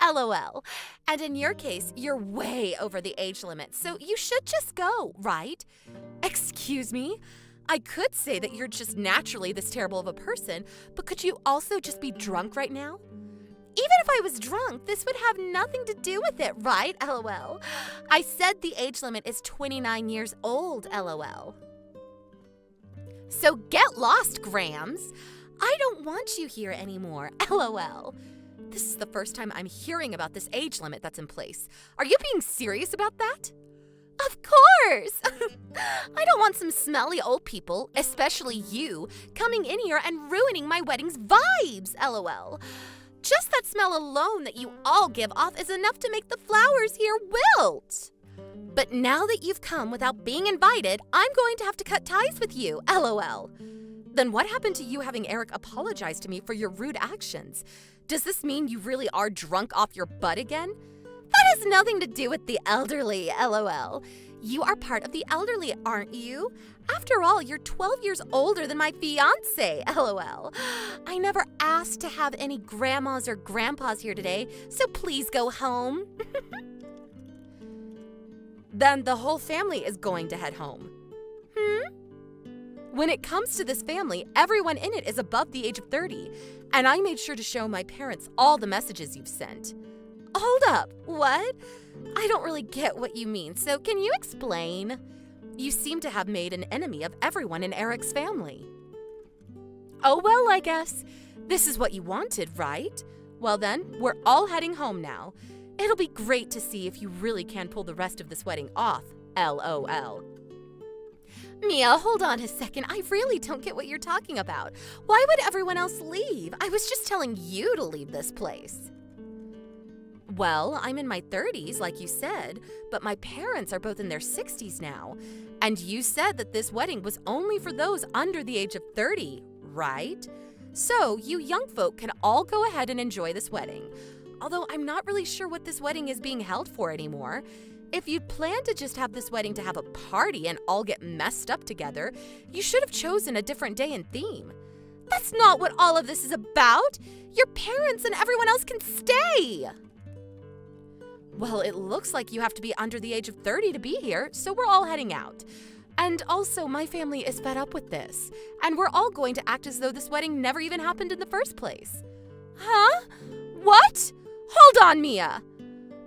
LOL. And in your case, you're way over the age limit, so you should just go, right? Excuse me? I could say that you're just naturally this terrible of a person, but could you also just be drunk right now? Even if I was drunk, this would have nothing to do with it, right? LOL. I said the age limit is 29 years old, LOL. So get lost, Grams. I don't want you here anymore, LOL. This is the first time I'm hearing about this age limit that's in place. Are you being serious about that? Of course! I don't want some smelly old people, especially you, coming in here and ruining my wedding's vibes, LOL. Just that smell alone that you all give off is enough to make the flowers here wilt. But now that you've come without being invited, I'm going to have to cut ties with you, LOL. Then what happened to you having Eric apologize to me for your rude actions? Does this mean you really are drunk off your butt again? That has nothing to do with the elderly, LOL. You are part of the elderly, aren't you? After all, you're 12 years older than my fiancé, LOL. I never asked to have any grandmas or grandpas here today, so please go home. Then the whole family is going to head home. When it comes to this family, everyone in it is above the age of 30, and I made sure to show my parents all the messages you've sent. Hold up, what? I don't really get what you mean, so can you explain? You seem to have made an enemy of everyone in Eric's family. Oh, well, I guess. This is what you wanted, right? Well then, we're all heading home now. It'll be great to see if you really can pull the rest of this wedding off, LOL. Mia, hold on a second. I really don't get what you're talking about. Why would everyone else leave? I was just telling you to leave this place. Well, I'm in my 30s, like you said, but my parents are both in their 60s now. And you said that this wedding was only for those under the age of 30, right? So, you young folk can all go ahead and enjoy this wedding. Although I'm not really sure what this wedding is being held for anymore. If you'd planned to just have this wedding to have a party and all get messed up together, you should have chosen a different day and theme. That's not what all of this is about. Your parents and everyone else can stay. Well, it looks like you have to be under the age of 30 to be here, so we're all heading out. And also, my family is fed up with this, and we're all going to act as though this wedding never even happened in the first place. Huh? What? Hold on, Mia!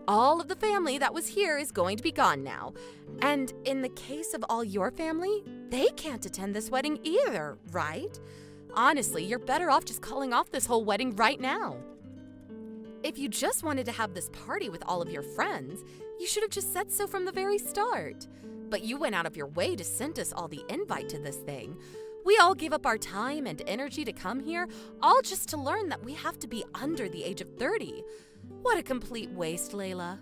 All of the family that was here is going to be gone now. And in the case of all your family, they can't attend this wedding either, right? Honestly, you're better off just calling off this whole wedding right now. If you just wanted to have this party with all of your friends, you should have just said so from the very start. But you went out of your way to send us all the invite to this thing. We all gave up our time and energy to come here, all just to learn that we have to be under the age of 30. What a complete waste, Layla.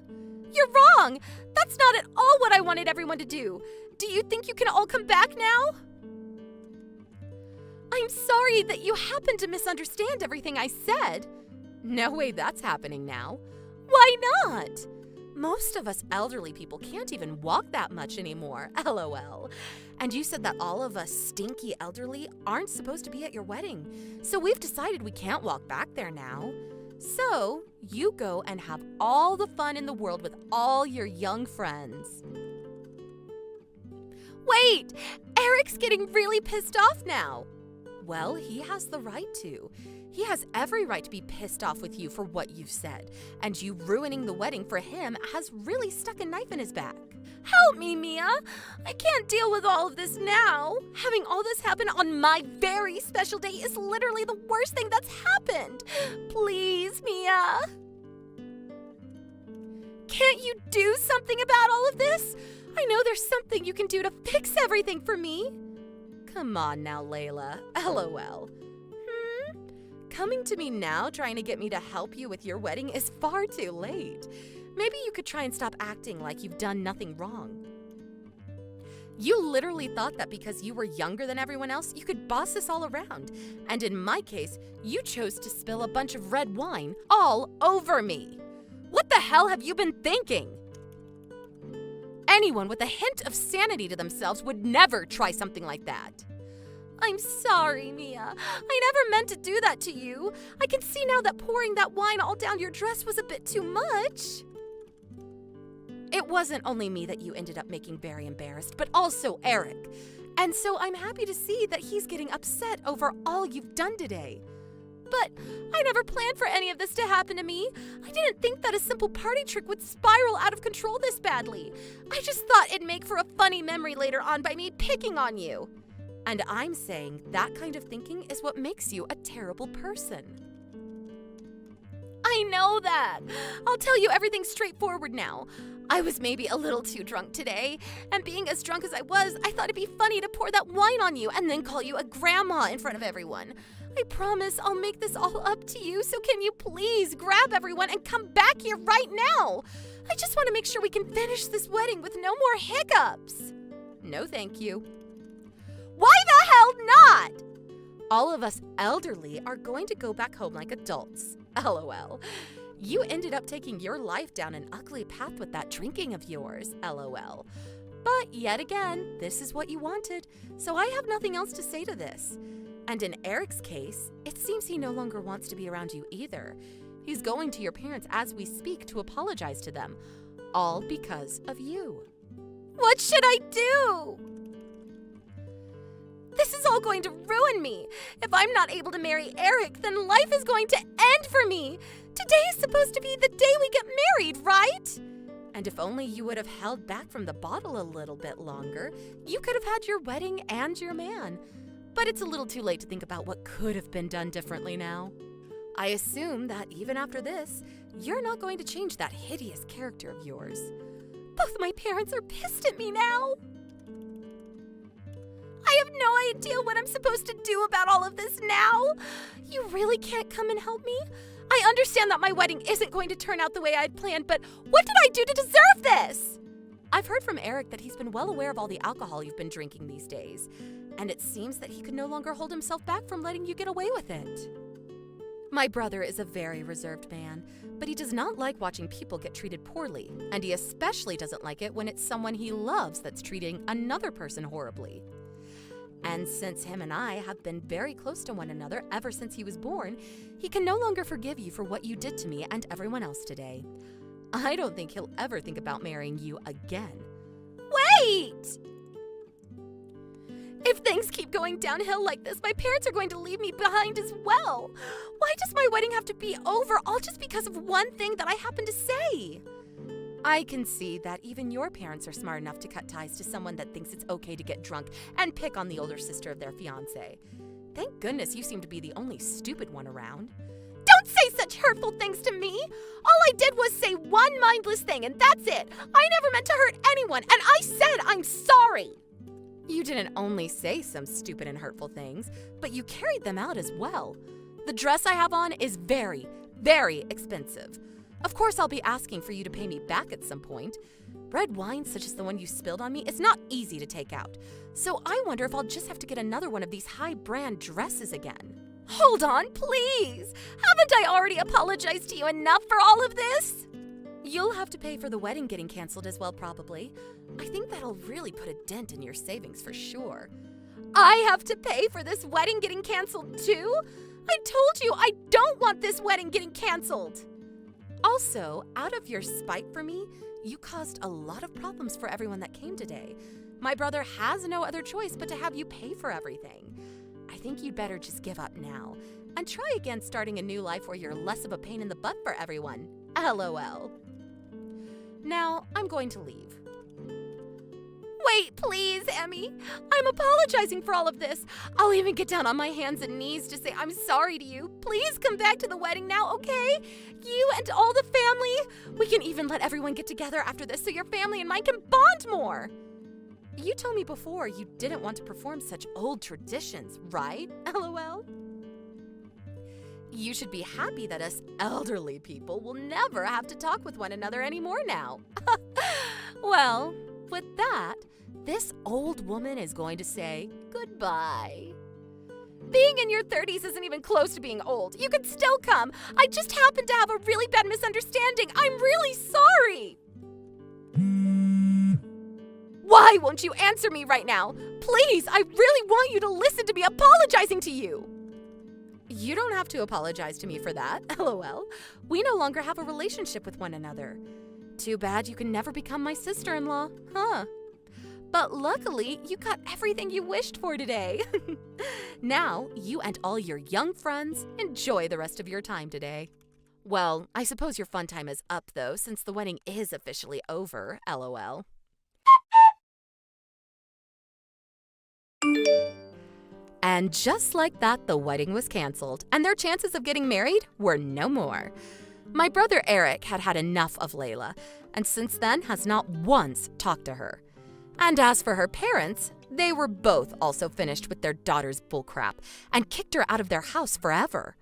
You're wrong! That's not at all what I wanted everyone to do. Do you think you can all come back now? I'm sorry that you happened to misunderstand everything I said. No way that's happening now. Why not? Most of us elderly people can't even walk that much anymore, LOL. And you said that all of us stinky elderly aren't supposed to be at your wedding, so we've decided we can't walk back there now. So, you go and have all the fun in the world with all your young friends. Wait! Eric's getting really pissed off now. Well, he has the right to. He has every right to be pissed off with you for what you've said, and you ruining the wedding for him has really stuck a knife in his back. Help me, Mia! I can't deal with all of this now. Having all this happen on my very special day is literally the worst thing that's happened. Please, Mia. Can't you do something about all of this? I know there's something you can do to fix everything for me. Come on now, Layla. LOL. Coming to me now trying to get me to help you with your wedding is far too late. Maybe you could try and stop acting like you've done nothing wrong. You literally thought that because you were younger than everyone else, you could boss us all around. And in my case, you chose to spill a bunch of red wine all over me. What the hell have you been thinking? anyone with a hint of sanity to themselves would never try something like that. I'm sorry, Mia. I never meant to do that to you. I can see now that pouring that wine all down your dress was a bit too much. It wasn't only me that you ended up making very embarrassed, but also Eric. And so I'm happy to see that he's getting upset over all you've done today. But I never planned for any of this to happen to me. I didn't think that a simple party trick would spiral out of control this badly. I just thought it'd make for a funny memory later on by me picking on you. And I'm saying that kind of thinking is what makes you a terrible person. I know that. I'll tell you everything straightforward now. I was maybe a little too drunk today, and being as drunk as I was, I thought it'd be funny to pour that wine on you and then call you a grandma in front of everyone. I promise I'll make this all up to you, so can you please grab everyone and come back here right now? I just want to make sure we can finish this wedding with no more hiccups. No, thank you. Why the hell not? All of us elderly are going to go back home like adults. LOL. You ended up taking your life down an ugly path with that drinking of yours. LOL. But yet again, this is what you wanted, so I have nothing else to say to this. And in Eric's case, it seems he no longer wants to be around you either. He's going to your parents as we speak to apologize to them, all because of you. What should I do? This is all going to ruin me. If I'm not able to marry Eric, then life is going to end for me. Today is supposed to be the day we get married, right? And if only you would have held back from the bottle a little bit longer, you could have had your wedding and your man. But it's a little too late to think about what could have been done differently now. I assume that even after this, you're not going to change that hideous character of yours. Both my parents are pissed at me now. I have no idea what I'm supposed to do about all of this now. You really can't come and help me? I understand that my wedding isn't going to turn out the way I'd planned, but what did I do to deserve this? I've heard from Eric that he's been well aware of all the alcohol you've been drinking these days, and it seems that he could no longer hold himself back from letting you get away with it. My brother is a very reserved man, but he does not like watching people get treated poorly, and he especially doesn't like it when it's someone he loves that's treating another person horribly. And since him and I have been very close to one another ever since he was born, he can no longer forgive you for what you did to me and everyone else today. I don't think he'll ever think about marrying you again. Wait! If things keep going downhill like this, my parents are going to leave me behind as well. Why does my wedding have to be over all just because of one thing that I happen to say? I can see that even your parents are smart enough to cut ties to someone that thinks it's okay to get drunk and pick on the older sister of their fiancé. Thank goodness you seem to be the only stupid one around. Don't say such hurtful things to me! All I did was say one mindless thing, and that's it. I never meant to hurt anyone, and I said I'm sorry. You didn't only say some stupid and hurtful things, but you carried them out as well. The dress I have on is very, very expensive. Of course, I'll be asking for you to pay me back at some point. Red wine such as the one you spilled on me is not easy to take out, so I wonder if I'll just have to get another one of these high-brand dresses again. Hold on, please! Haven't I already apologized to you enough for all of this? You'll have to pay for the wedding getting canceled as well, probably. I think that'll really put a dent in your savings for sure. I have to pay for this wedding getting canceled too? I told you I don't want this wedding getting canceled! Also, out of your spite for me, you caused a lot of problems for everyone that came today. My brother has no other choice but to have you pay for everything. I think you'd better just give up now and try again starting a new life where you're less of a pain in the butt for everyone. LOL. Now, I'm going to leave. Wait, please, Emmy. I'm apologizing for all of this. I'll even get down on my hands and knees to say I'm sorry to you. Please come back to the wedding now, okay? You and all the family. We can even let everyone get together after this so your family and mine can bond more. You told me before you didn't want to perform such old traditions, right? LOL. You should be happy that us elderly people will never have to talk with one another anymore now. Well, with that, this old woman is going to say goodbye. Being in your 30s isn't even close to being old. You could still come. I just happened to have a really bad misunderstanding. I'm really sorry. Why won't you answer me right now? Please, I really want you to listen to me apologizing to you. You don't have to apologize to me for that, lol. We no longer have a relationship with one another. Too bad you can never become my sister-in-law, huh? But luckily, you got everything you wished for today. Now, you and all your young friends enjoy the rest of your time today. Well, I suppose your fun time is up, though, since the wedding is officially over, lol. And just like that, the wedding was canceled, and their chances of getting married were no more. My brother Eric had had enough of Layla, and since then has not once talked to her. And as for her parents, they were both also finished with their daughter's bullcrap and kicked her out of their house forever.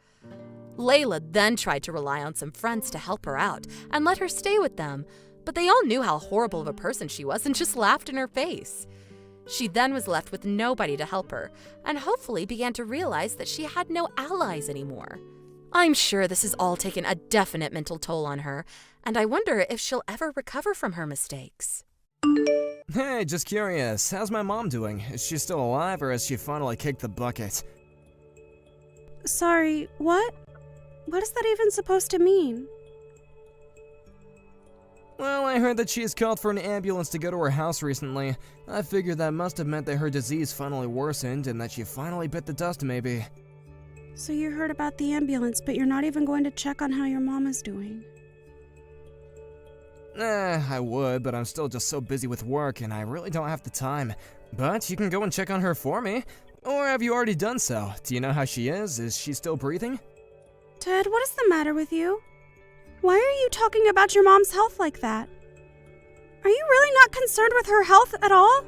Layla then tried to rely on some friends to help her out and let her stay with them, but they all knew how horrible of a person she was and just laughed in her face. She then was left with nobody to help her, and hopefully began to realize that she had no allies anymore. I'm sure this has all taken a definite mental toll on her, and I wonder if she'll ever recover from her mistakes. Hey, just curious, how's my mom doing? Is she still alive, or has she finally kicked the bucket? Sorry, what? What is that even supposed to mean? Well, I heard that she has called for an ambulance to go to her house recently. I figured that must have meant that her disease finally worsened and that she finally bit the dust, maybe. So you heard about the ambulance, but you're not even going to check on how your mom is doing. I would, but I'm still just so busy with work and I really don't have the time. But you can go and check on her for me. Or have you already done so? Do you know how she is? Is she still breathing? Ted, what is the matter with you? Why are you talking about your mom's health like that? Are you really not concerned with her health at all?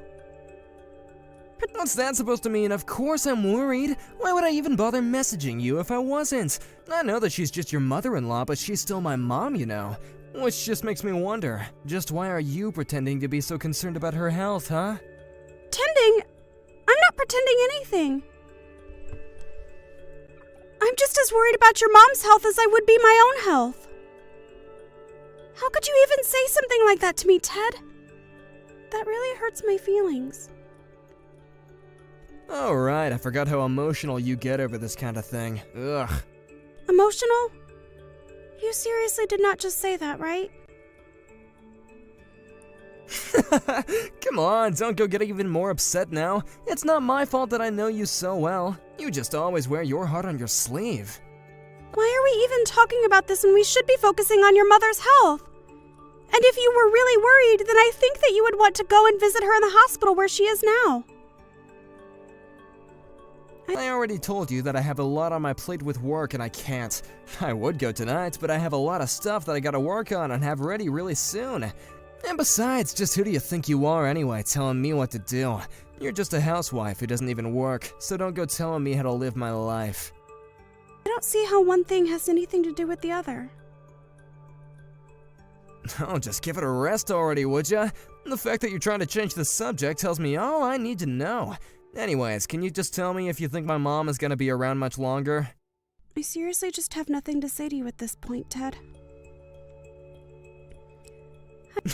What's that supposed to mean? Of course I'm worried. Why would I even bother messaging you if I wasn't? I know that she's just your mother-in-law, but she's still my mom, you know. Which just makes me wonder, just why are you pretending to be so concerned about her health, huh? Pretending? I'm not pretending anything. I'm just as worried about your mom's health as I would be my own health. How could you even say something like that to me, Ted? That really hurts my feelings. Oh, right, I forgot how emotional you get over this kind of thing. Ugh. Emotional? You seriously did not just say that, right? Come on, don't go getting even more upset now. It's not my fault that I know you so well. You just always wear your heart on your sleeve. Why are we even talking about this when we should be focusing on your mother's health? And if you were really worried, then I think that you would want to go and visit her in the hospital where she is now. I already told you that I have a lot on my plate with work and I can't. I would go tonight, but I have a lot of stuff that I gotta work on and have ready really soon. And besides, just who do you think you are anyway, telling me what to do? You're just a housewife who doesn't even work, so don't go telling me how to live my life. I don't see how one thing has anything to do with the other. Oh, just give it a rest already, would ya? The fact that you're trying to change the subject tells me all I need to know. Anyways, can you just tell me if you think my mom is gonna be around much longer? I seriously just have nothing to say to you at this point, Ted.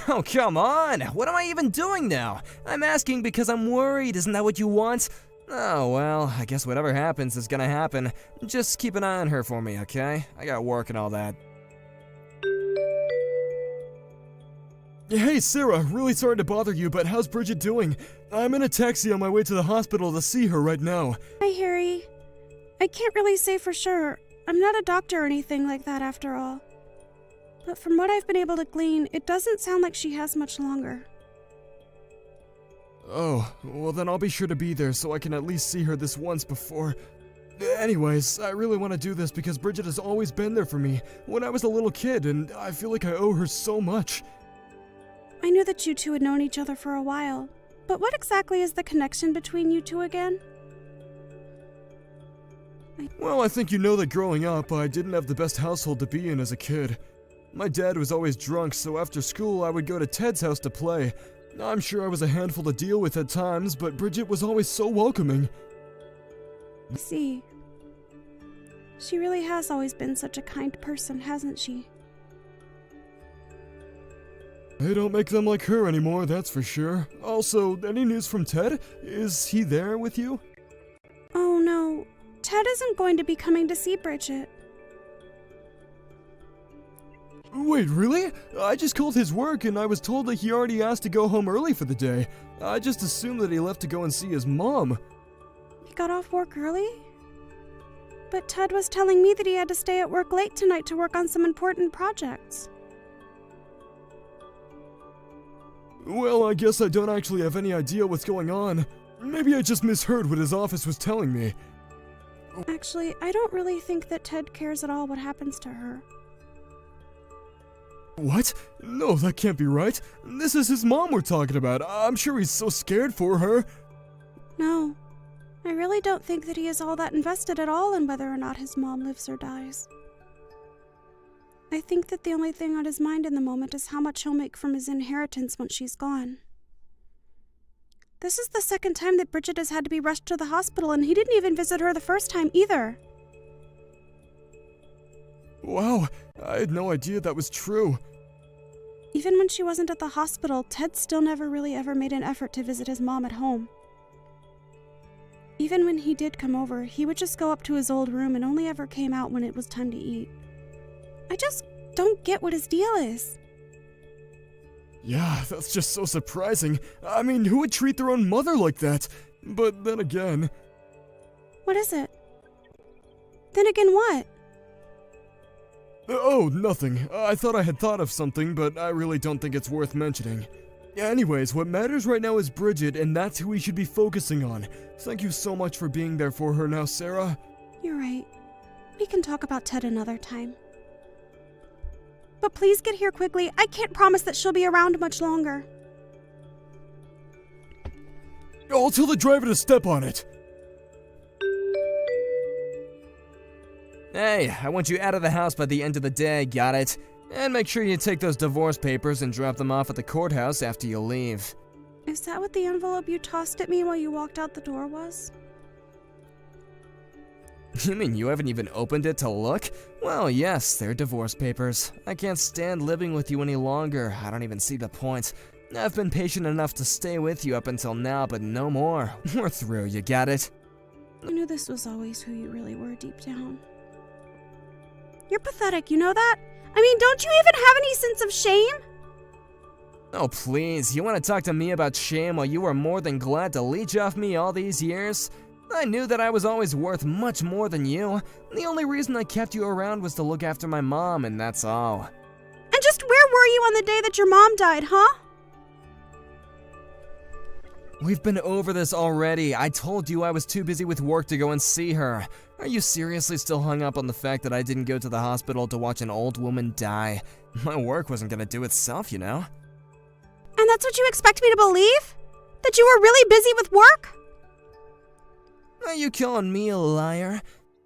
Oh, come on! What am I even doing now? I'm asking because I'm worried, isn't that what you want? Oh, well, I guess whatever happens is gonna happen. Just keep an eye on her for me, okay? I got work and all that. Hey Sarah, really sorry to bother you, but how's Bridget doing? I'm in a taxi on my way to the hospital to see her right now. Hi, Harry. I can't really say for sure. I'm not a doctor or anything like that after all. But from what I've been able to glean, it doesn't sound like she has much longer. Oh, well then I'll be sure to be there so I can at least see her this once before. Anyways, I really want to do this because Bridget has always been there for me when I was a little kid, and I feel like I owe her so much. I knew that you two had known each other for a while, but what exactly is the connection between you two again? Well, I think you know that growing up, I didn't have the best household to be in as a kid. My dad was always drunk, so after school I would go to Ted's house to play. I'm sure I was a handful to deal with at times, but Bridget was always so welcoming. I see. She really has always been such a kind person, hasn't she? They don't make them like her anymore, that's for sure. Also, any news from Ted? Is he there with you? Oh no, Ted isn't going to be coming to see Bridget. Wait, really? I just called his work and I was told that he already asked to go home early for the day. I just assumed that he left to go and see his mom. He got off work early? But Ted was telling me that he had to stay at work late tonight to work on some important projects. Well, I guess I don't actually have any idea what's going on. Maybe I just misheard what his office was telling me. Actually, I don't really think that Ted cares at all what happens to her. What? No, that can't be right. This is his mom we're talking about. I'm sure he's so scared for her. No, I really don't think that he is all that invested at all in whether or not his mom lives or dies. I think that the only thing on his mind in the moment is how much he'll make from his inheritance once she's gone. This is the second time that Bridget has had to be rushed to the hospital, and he didn't even visit her the first time either. Wow, I had no idea that was true. Even when she wasn't at the hospital, Ted still never really ever made an effort to visit his mom at home. Even when he did come over, he would just go up to his old room and only ever came out when it was time to eat. I just don't get what his deal is. Yeah, that's just so surprising. I mean, who would treat their own mother like that? But then again... What is it? Then again what? Oh, nothing. I thought I had thought of something, but I really don't think it's worth mentioning. Anyways, what matters right now is Bridget, and that's who we should be focusing on. Thank you so much for being there for her now, Sarah. You're right. We can talk about Ted another time. But please get here quickly. I can't promise that she'll be around much longer. I'll tell the driver to step on it. Hey, I want you out of the house by the end of the day, got it? And make sure you take those divorce papers and drop them off at the courthouse after you leave. Is that what the envelope you tossed at me while you walked out the door was? You mean you haven't even opened it to look? Well, yes, they're divorce papers. I can't stand living with you any longer. I don't even see the point. I've been patient enough to stay with you up until now, but no more. We're through, you got it? I knew this was always who you really were deep down. You're pathetic, you know that? I mean, don't you even have any sense of shame? Oh, please, you want to talk to me about shame while you were more than glad to leech off me all these years? I knew that I was always worth much more than you. The only reason I kept you around was to look after my mom, and that's all. And just where were you on the day that your mom died, huh? We've been over this already. I told you I was too busy with work to go and see her. Are you seriously still hung up on the fact that I didn't go to the hospital to watch an old woman die? My work wasn't gonna do itself, you know? And that's what you expect me to believe? That you were really busy with work? Are you calling me a liar?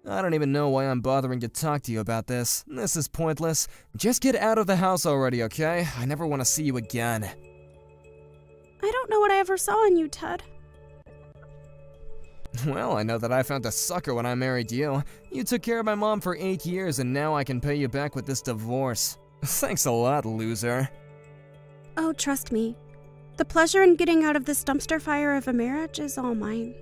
I don't even know why I'm bothering to talk to you about this. This is pointless. Just get out of the house already, okay? I never want to see you again. I don't know what I ever saw in you, Ted. Well, I know that I found a sucker when I married you. You took care of my mom for 8 years, and now I can pay you back with this divorce. Thanks a lot, loser. Oh, trust me. The pleasure in getting out of this dumpster fire of a marriage is all mine.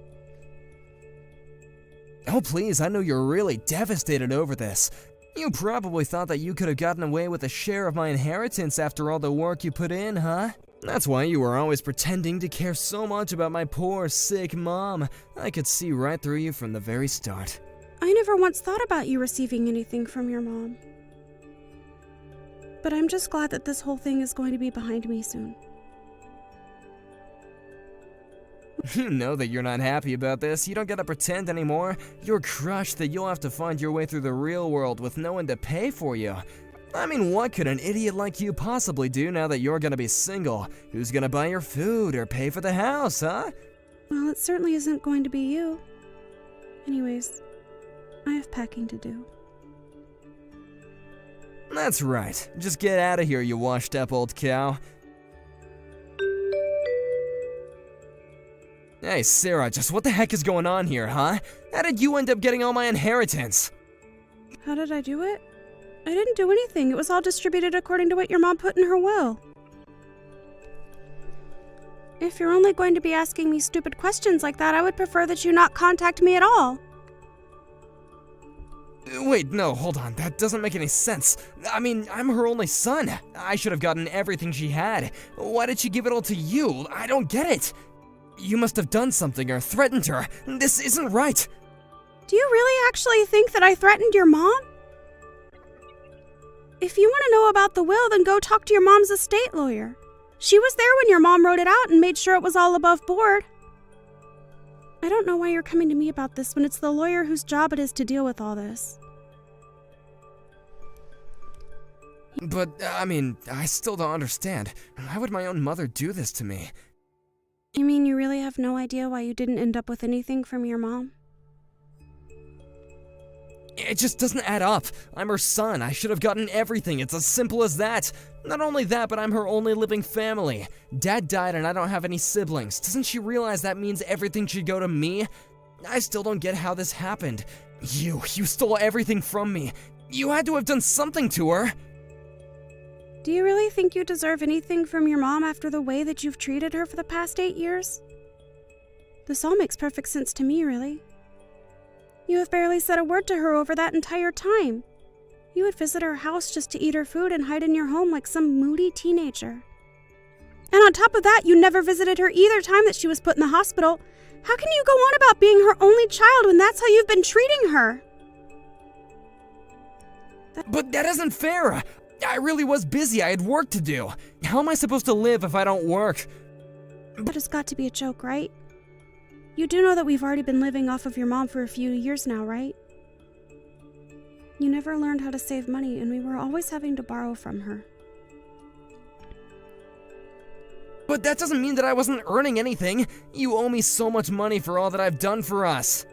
Oh, please, I know you're really devastated over this. You probably thought that you could have gotten away with a share of my inheritance after all the work you put in, huh? That's why you were always pretending to care so much about my poor, sick mom. I could see right through you from the very start. I never once thought about you receiving anything from your mom. But I'm just glad that this whole thing is going to be behind me soon. You know that you're not happy about this. You don't gotta pretend anymore. You're crushed that you'll have to find your way through the real world with no one to pay for you. I mean, what could an idiot like you possibly do now that you're gonna be single? Who's gonna buy your food or pay for the house, huh? Well, it certainly isn't going to be you. Anyways, I have packing to do. That's right. Just get out of here, you washed up old cow. Hey, Sarah, just what the heck is going on here, huh? How did you end up getting all my inheritance? How did I do it? I didn't do anything. It was all distributed according to what your mom put in her will. If you're only going to be asking me stupid questions like that, I would prefer that you not contact me at all. Wait, no, hold on. That doesn't make any sense. I mean, I'm her only son. I should have gotten everything she had. Why did she give it all to you? I don't get it. You must have done something or threatened her. This isn't right. Do you really actually think that I threatened your mom? If you want to know about the will, then go talk to your mom's estate lawyer. She was there when your mom wrote it out and made sure it was all above board. I don't know why you're coming to me about this when it's the lawyer whose job it is to deal with all this. But, I mean, I still don't understand. Why would my own mother do this to me? You mean you really have no idea why you didn't end up with anything from your mom? It just doesn't add up. I'm her son. I should have gotten everything. It's as simple as that. Not only that, but I'm her only living family. Dad died and I don't have any siblings. Doesn't she realize that means everything should go to me? I still don't get how this happened. You stole everything from me. You had to have done something to her. Do you really think you deserve anything from your mom after the way that you've treated her for the past 8 years? This all makes perfect sense to me, really. You have barely said a word to her over that entire time. You would visit her house just to eat her food and hide in your home like some moody teenager. And on top of that, you never visited her either time that she was put in the hospital. How can you go on about being her only child when that's how you've been treating her? But that isn't fair. I really was busy. I had work to do. How am I supposed to live if I don't work? That has got to be a joke, right? You do know that we've already been living off of your mom for a few years now, right? You never learned how to save money, and we were always having to borrow from her. But that doesn't mean that I wasn't earning anything. You owe me so much money for all that I've done for us.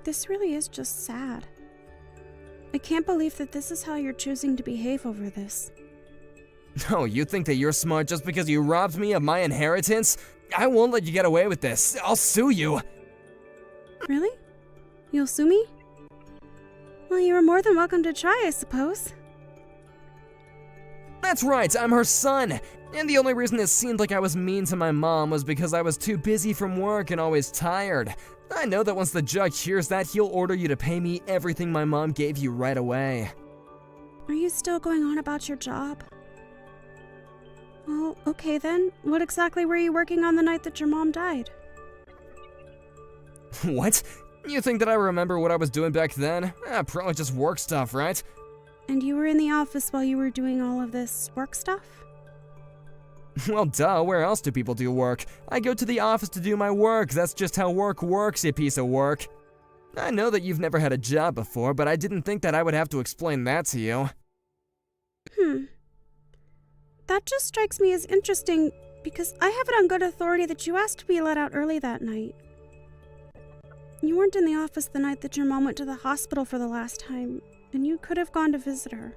This really is just sad. I can't believe that this is how you're choosing to behave over this. No, you think that you're smart just because you robbed me of my inheritance? I won't let you get away with this. I'll sue you. Really? You'll sue me? Well, you are more than welcome to try, I suppose. That's right, I'm her son. And the only reason it seemed like I was mean to my mom was because I was too busy from work and always tired. I know that once the judge hears that, he'll order you to pay me everything my mom gave you right away. Are you still going on about your job? Well, okay then. What exactly were you working on the night that your mom died? What? You think that I remember what I was doing back then? Probably just work stuff, right? And you were in the office while you were doing all of this work stuff? Well, duh, where else do people do work? I go to the office to do my work. That's just how work works, you piece of work. I know that you've never had a job before, but I didn't think that I would have to explain that to you. That just strikes me as interesting, because I have it on good authority that you asked to be let out early that night. You weren't in the office the night that your mom went to the hospital for the last time, and you could have gone to visit her.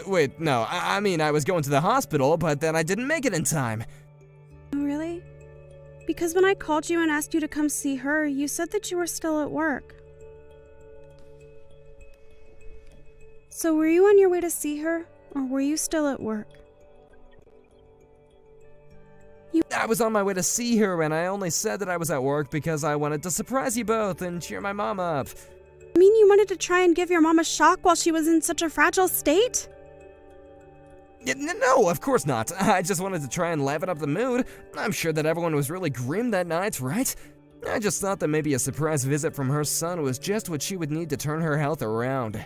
Wait, no, I mean I was going to the hospital, but then I didn't make it in time. Oh, really? Because when I called you and asked you to come see her, you said that you were still at work. So were you on your way to see her, or were you still at work? I was on my way to see her, and I only said that I was at work because I wanted to surprise you both and cheer my mom up. I mean, you wanted to try and give your mom a shock while she was in such a fragile state? No, of course not. I just wanted to try and liven up the mood. I'm sure that everyone was really grim that night, right? I just thought that maybe a surprise visit from her son was just what she would need to turn her health around.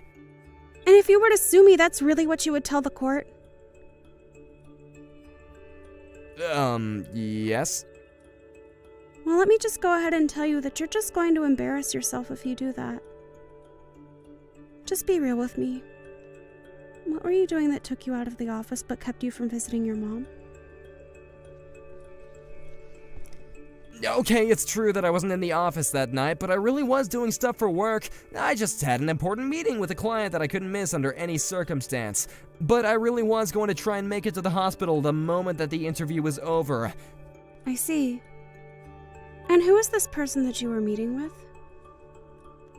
And if you were to sue me, that's really what you would tell the court? Yes? Well, let me just go ahead and tell you that you're just going to embarrass yourself if you do that. Just be real with me. What were you doing that took you out of the office but kept you from visiting your mom? Okay, it's true that I wasn't in the office that night, but I really was doing stuff for work. I just had an important meeting with a client that I couldn't miss under any circumstance. But I really was going to try and make it to the hospital the moment that the interview was over. I see. And who is this person that you were meeting with?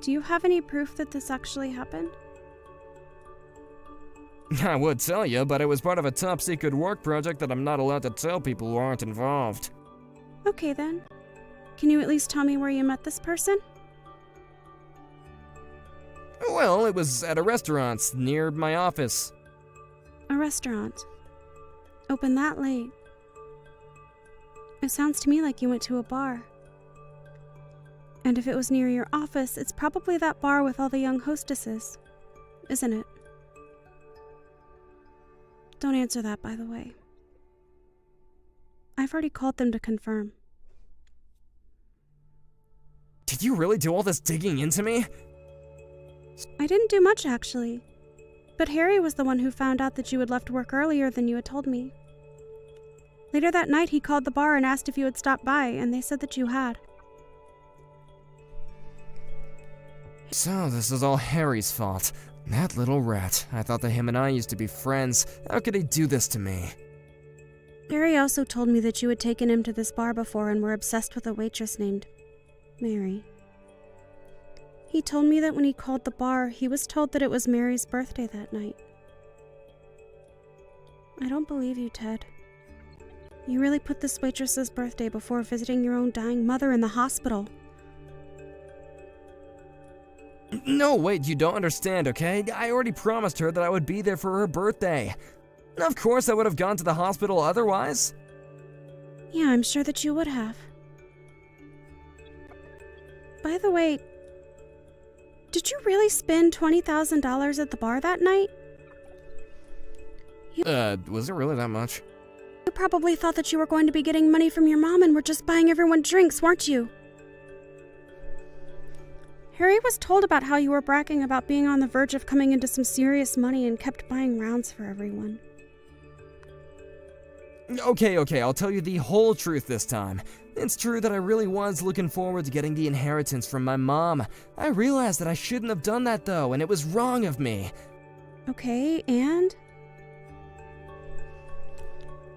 Do you have any proof that this actually happened? I would tell you, but it was part of a top-secret work project that I'm not allowed to tell people who aren't involved. Okay then. Can you at least tell me where you met this person? Well, it was at a restaurant near my office. A restaurant. Open that late. It sounds to me like you went to a bar. And if it was near your office, it's probably that bar with all the young hostesses, isn't it? Don't answer that, by the way. I've already called them to confirm. Did you really do all this digging into me? I didn't do much, actually. But Harry was the one who found out that you had left work earlier than you had told me. Later that night, he called the bar and asked if you had stopped by, and they said that you had. So, this is all Harry's fault. That little rat. I thought that him and I used to be friends. How could he do this to me? Harry also told me that you had taken him to this bar before and were obsessed with a waitress named Mary. He told me that when he called the bar, he was told that it was Mary's birthday that night. I don't believe you, Ted. You really put this waitress's birthday before visiting your own dying mother in the hospital. No, wait, you don't understand, okay? I already promised her that I would be there for her birthday. Of course I would have gone to the hospital otherwise. Yeah, I'm sure that you would have. By the way, did you really spend $20,000 at the bar that night? Was it really that much? You probably thought that you were going to be getting money from your mom and were just buying everyone drinks, weren't you? Harry was told about how you were bragging about being on the verge of coming into some serious money and kept buying rounds for everyone. Okay, I'll tell you the whole truth this time. It's true that I really was looking forward to getting the inheritance from my mom. I realized that I shouldn't have done that though, and it was wrong of me. Okay, and?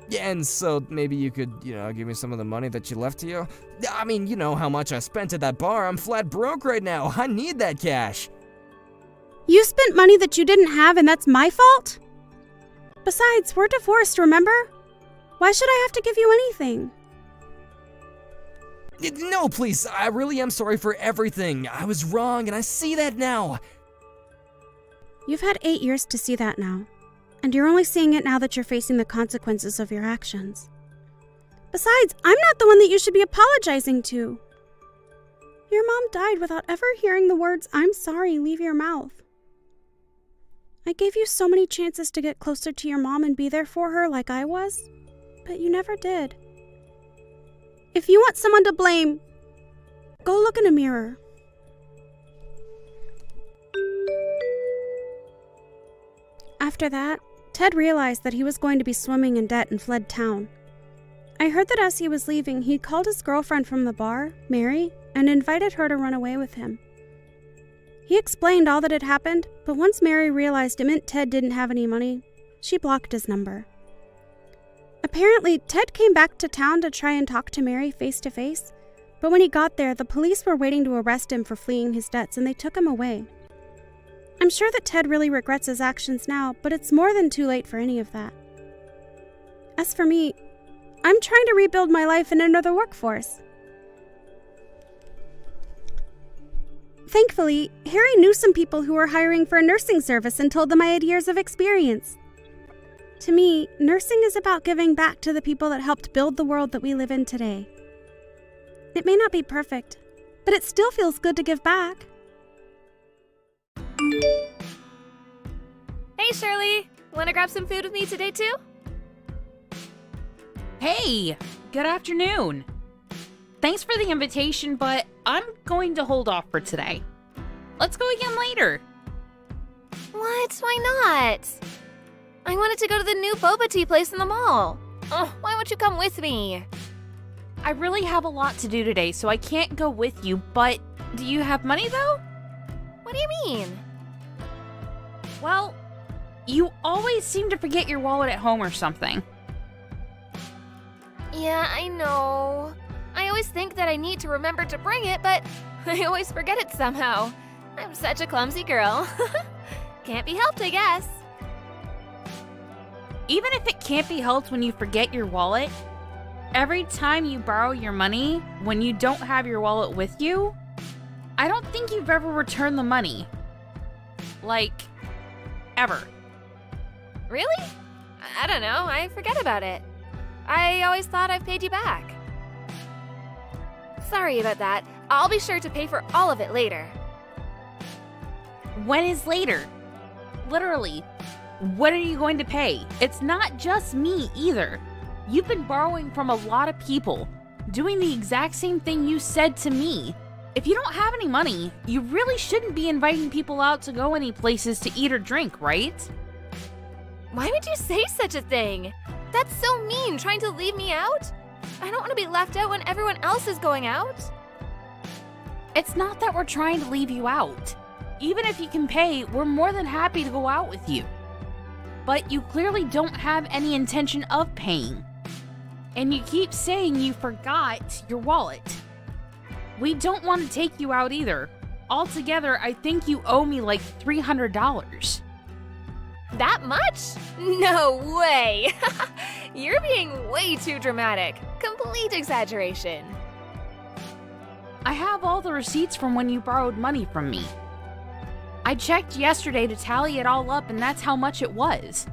Yeah, and so maybe you could, give me some of the money that you left to you? I mean, you know how much I spent at that bar. I'm flat broke right now. I need that cash. You spent money that you didn't have and that's my fault? Besides, we're divorced, remember? Why should I have to give you anything? No, please, I really am sorry for everything. I was wrong, and I see that now. You've had 8 years to see that now. And you're only seeing it now that you're facing the consequences of your actions. Besides, I'm not the one that you should be apologizing to. Your mom died without ever hearing the words, "I'm sorry," leave your mouth. I gave you so many chances to get closer to your mom and be there for her like I was, but you never did. If you want someone to blame, go look in a mirror. After that, Ted realized that he was going to be swimming in debt and fled town. I heard that as he was leaving, he called his girlfriend from the bar, Mary, and invited her to run away with him. He explained all that had happened, but once Mary realized it meant Ted didn't have any money, she blocked his number. Apparently, Ted came back to town to try and talk to Mary face to face, but when he got there, the police were waiting to arrest him for fleeing his debts and they took him away. I'm sure that Ted really regrets his actions now, but it's more than too late for any of that. As for me, I'm trying to rebuild my life and enter the workforce. Thankfully, Harry knew some people who were hiring for a nursing service and told them I had years of experience. To me, nursing is about giving back to the people that helped build the world that we live in today. It may not be perfect, but it still feels good to give back. Hey, Shirley! Want to grab some food with me today, too? Hey! Good afternoon! Thanks for the invitation, but I'm going to hold off for today. Let's go again later. What? Why not? I wanted to go to the new boba tea place in the mall. Oh, why won't you come with me? I really have a lot to do today, so I can't go with you, but do you have money, though? What do you mean? Well, you always seem to forget your wallet at home or something. Yeah, I know. I always think that I need to remember to bring it, but I always forget it somehow. I'm such a clumsy girl. Can't be helped, I guess. Even if it can't be helped when you forget your wallet, every time you borrow your money when you don't have your wallet with you, I don't think you've ever returned the money. Like, ever. Really? I don't know. I forget about it. I always thought I paid you back. Sorry about that. I'll be sure to pay for all of it later. When is later? Literally, when are you going to pay? It's not just me either. You've been borrowing from a lot of people, doing the exact same thing you said to me. If you don't have any money, you really shouldn't be inviting people out to go any places to eat or drink, right? Why would you say such a thing? That's so mean, trying to leave me out. I don't want to be left out when everyone else is going out. It's not that we're trying to leave you out. Even if you can pay, we're more than happy to go out with you. But you clearly don't have any intention of paying. And you keep saying you forgot your wallet. We don't want to take you out either. Altogether, I think you owe me like $300. That much? No way! You're being way too dramatic. Complete exaggeration. I have all the receipts from when you borrowed money from me. I checked yesterday to tally it all up, and that's how much it was.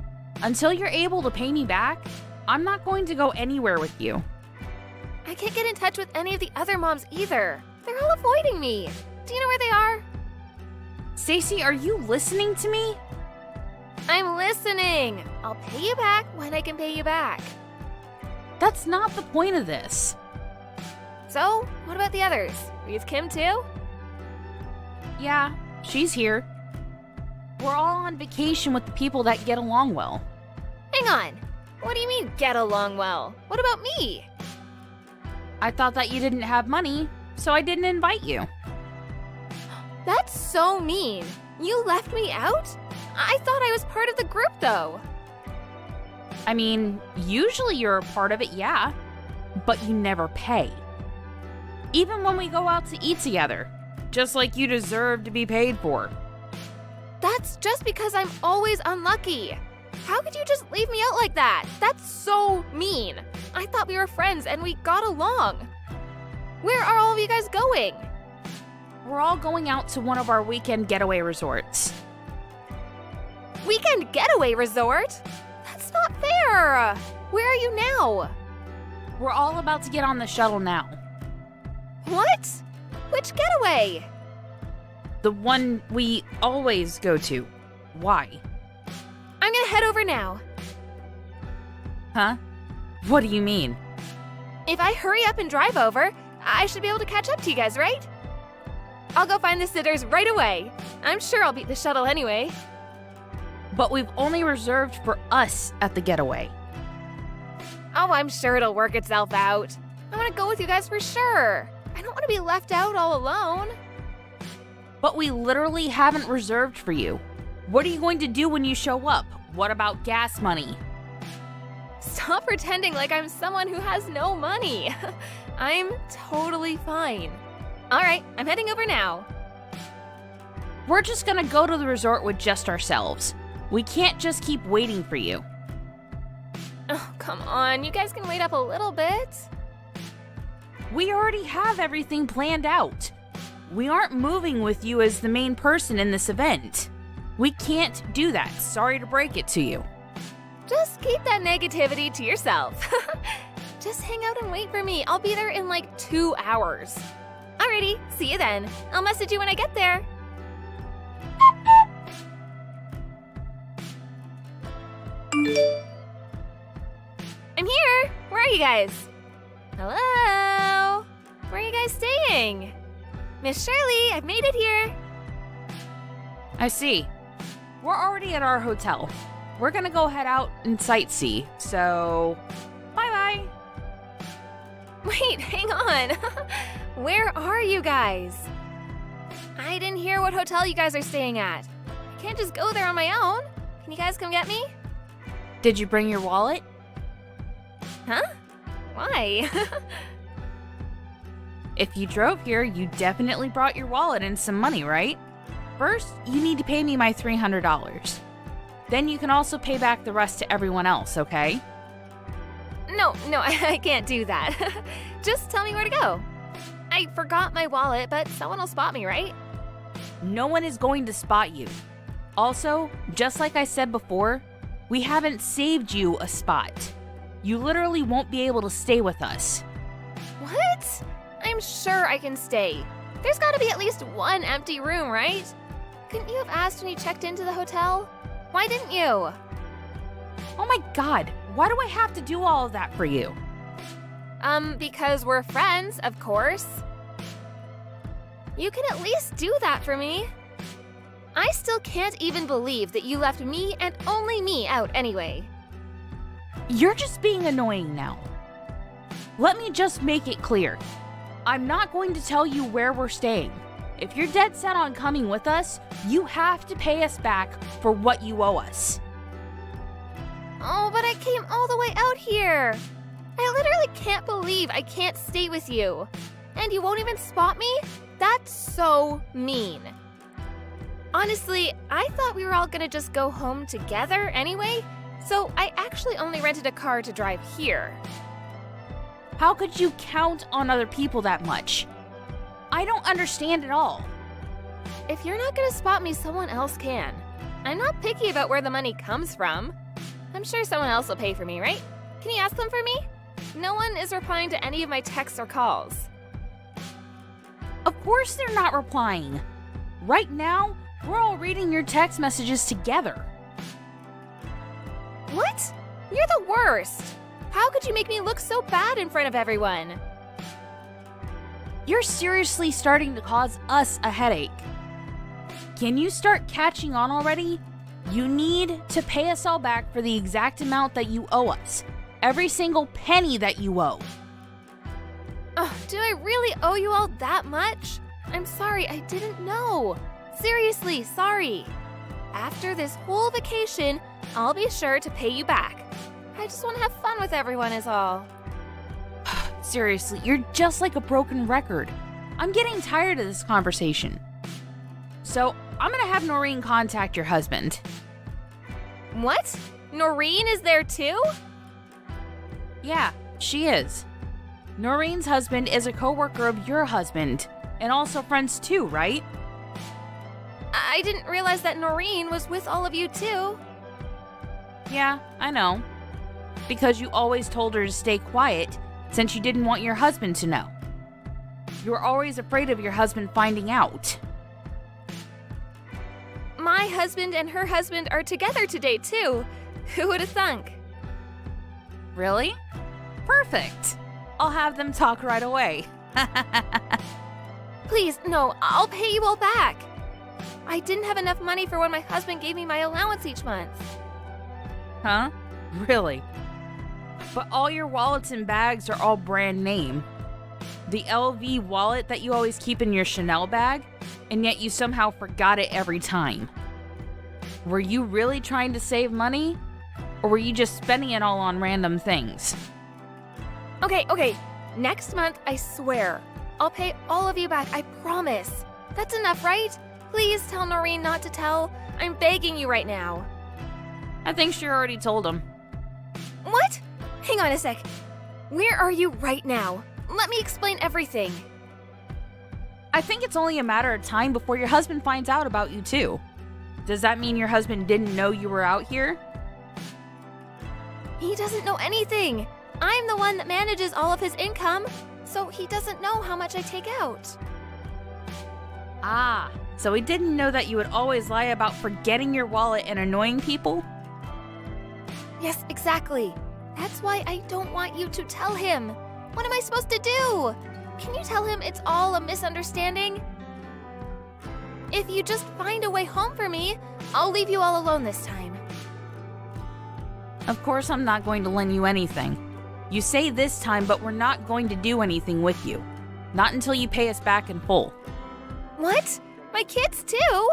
Until you're able to pay me back, I'm not going to go anywhere with you. I can't get in touch with any of the other moms either. They're all avoiding me. Do you know where they are? Stacy, are you listening to me? I'm listening. I'll pay you back when I can pay you back. That's not the point of this. So, what about the others? Are you with Kim too? Yeah, she's here. We're all on vacation with the people that get along well. Hang on. What do you mean, get along well? What about me? I thought that you didn't have money, so I didn't invite you. That's so mean. You left me out? I thought I was part of the group, though. I mean, usually you're a part of it, yeah, but you never pay. Even when we go out to eat together, just like you deserve to be paid for. That's just because I'm always unlucky. How could you just leave me out like that? That's so mean. I thought we were friends and we got along. Where are all of you guys going? We're all going out to one of our weekend getaway resorts. Weekend getaway resort? That's not fair. Where are you now? We're all about to get on the shuttle now. What? Which getaway? The one we always go to. Why? I'm gonna head over now. Huh? What do you mean? If I hurry up and drive over, I should be able to catch up to you guys, right? I'll go find the sitters right away. I'm sure I'll beat the shuttle anyway. But we've only reserved for us at the getaway. Oh, I'm sure it'll work itself out. I want to go with you guys for sure. I don't want to be left out all alone. But we literally haven't reserved for you. What are you going to do when you show up? What about gas money? Stop pretending like I'm someone who has no money. I'm totally fine. All right, I'm heading over now. We're just gonna go to the resort with just ourselves. We can't just keep waiting for you. Oh, come on. You guys can wait up a little bit. We already have everything planned out. We aren't moving with you as the main person in this event. We can't do that. Sorry to break it to you. Just keep that negativity to yourself. Just hang out and wait for me. I'll be there in like 2 hours. Alrighty, see you then. I'll message you when I get there. I'm here. Where are you guys? Hello? Where are you guys staying? Miss Shirley, I've made it here. I see. We're already at our hotel. We're gonna go head out and sightsee, so bye-bye. Wait, hang on. Where are you guys? I didn't hear what hotel you guys are staying at. I can't just go there on my own. Can you guys come get me? Did you bring your wallet? Huh? Why? If you drove here, you definitely brought your wallet and some money, right? First, you need to pay me my $300. Then you can also pay back the rest to everyone else, okay? No, I can't do that. Just tell me where to go. I forgot my wallet, but someone will spot me, right? No one is going to spot you. Also, just like I said before, we haven't saved you a spot. You literally won't be able to stay with us. What? I'm sure I can stay. There's gotta be at least one empty room, right? Couldn't you have asked when you checked into the hotel? Why didn't you? Oh my god, why do I have to do all of that for you? Because we're friends, of course. You can at least do that for me. I still can't even believe that you left me and only me out anyway. You're just being annoying now. Let me just make it clear. I'm not going to tell you where we're staying. If you're dead set on coming with us, you have to pay us back for what you owe us. Oh, but I came all the way out here. I literally can't believe I can't stay with you. And you won't even spot me? That's so mean. Honestly, I thought we were all gonna just go home together anyway, so I actually only rented a car to drive here. How could you count on other people that much? I don't understand at all. If you're not gonna spot me, someone else can. I'm not picky about where the money comes from. I'm sure someone else will pay for me, right? Can you ask them for me? No one is replying to any of my texts or calls. Of course they're not replying. Right now, we're all reading your text messages together. What? You're the worst. How could you make me look so bad in front of everyone? You're seriously starting to cause us a headache. Can you start catching on already? You need to pay us all back for the exact amount that you owe us. Every single penny that you owe. Oh, do I really owe you all that much? I'm sorry, I didn't know. Seriously, sorry. After this whole vacation, I'll be sure to pay you back. I just want to have fun with everyone is all. Seriously, you're just like a broken record. I'm getting tired of this conversation. So, I'm gonna have Noreen contact your husband. What? Noreen is there too? Yeah, she is. Noreen's husband is a coworker of your husband, and also friends too, right? I didn't realize that Noreen was with all of you too. Yeah, I know. Because you always told her to stay quiet, since you didn't want your husband to know. You were always afraid of your husband finding out. My husband and her husband are together today too. Who would have thunk? Really? Perfect. I'll have them talk right away. Please, no, I'll pay you all back. I didn't have enough money for when my husband gave me my allowance each month. Huh? Really? But all your wallets and bags are all brand name. The LV wallet that you always keep in your Chanel bag, and yet you somehow forgot it every time. Were you really trying to save money? Or were you just spending it all on random things? Okay. Next month, I swear, I'll pay all of you back, I promise. That's enough, right? Please tell Noreen not to tell. I'm begging you right now. I think she already told him. What? Hang on a sec. Where are you right now? Let me explain everything. I think it's only a matter of time before your husband finds out about you too. Does that mean your husband didn't know you were out here? He doesn't know anything. I'm the one that manages all of his income, so he doesn't know how much I take out. Ah, so he didn't know that you would always lie about forgetting your wallet and annoying people? Yes, exactly. That's why I don't want you to tell him. What am I supposed to do? Can you tell him it's all a misunderstanding? If you just find a way home for me, I'll leave you all alone this time. Of course I'm not going to lend you anything. You say this time, but we're not going to do anything with you. Not until you pay us back in full. What? My kids too?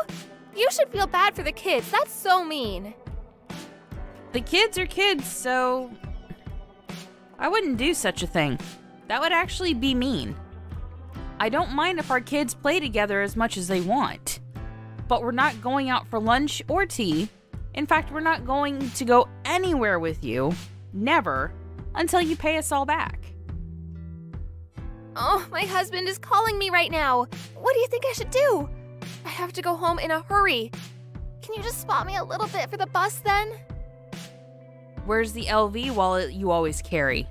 You should feel bad for the kids. That's so mean. The kids are kids, so I wouldn't do such a thing. That would actually be mean. I don't mind if our kids play together as much as they want, but we're not going out for lunch or tea, In fact, we're not going to go anywhere with you, never, until you pay us all back. Oh, my husband is calling me right now. What do you think I should do? I have to go home in a hurry. Can you just spot me a little bit for the bus then? Where's the LV wallet you always carry?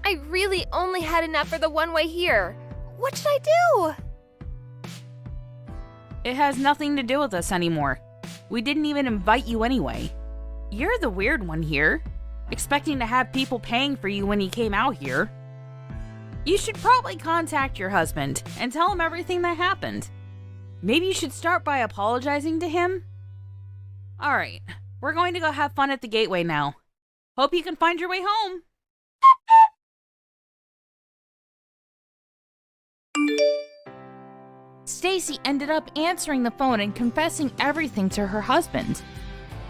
I really only had enough for the one-way here. What should I do? It has nothing to do with us anymore. We didn't even invite you anyway. You're the weird one here, expecting to have people paying for you when you came out here. You should probably contact your husband and tell him everything that happened. Maybe you should start by apologizing to him? Alright, we're going to go have fun at the gateway now. Hope you can find your way home. Stacy ended up answering the phone and confessing everything to her husband.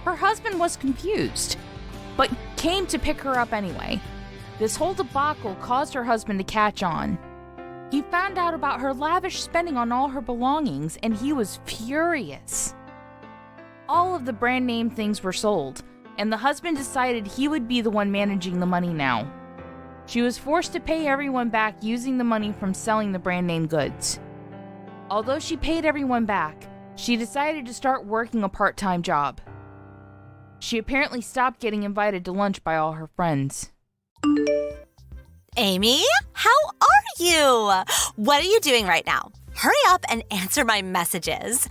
Her husband was confused, but came to pick her up anyway. This whole debacle caused her husband to catch on. He found out about her lavish spending on all her belongings, and he was furious. All of the brand name things were sold, and the husband decided he would be the one managing the money now. She was forced to pay everyone back using the money from selling the brand name goods. Although she paid everyone back, she decided to start working a part-time job. She apparently stopped getting invited to lunch by all her friends. Amy, how are you? What are you doing right now? Hurry up and answer my messages.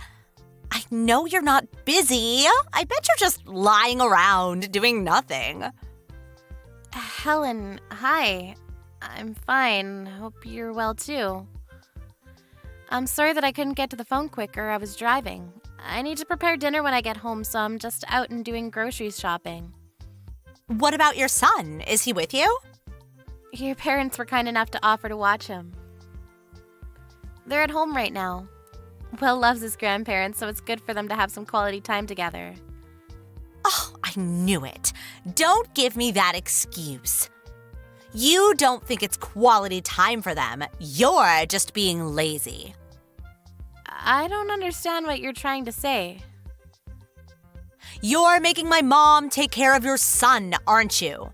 I know you're not busy. I bet you're just lying around doing nothing. Helen, hi. I'm fine. Hope you're well too. I'm sorry that I couldn't get to the phone quicker. I was driving. I need to prepare dinner when I get home, so I'm just out and doing groceries shopping. What about your son? Is he with you? Your parents were kind enough to offer to watch him. They're at home right now. Will loves his grandparents, so it's good for them to have some quality time together. Oh, I knew it. Don't give me that excuse. You don't think it's quality time for them. You're just being lazy. I don't understand what you're trying to say. You're making my mom take care of your son, aren't you?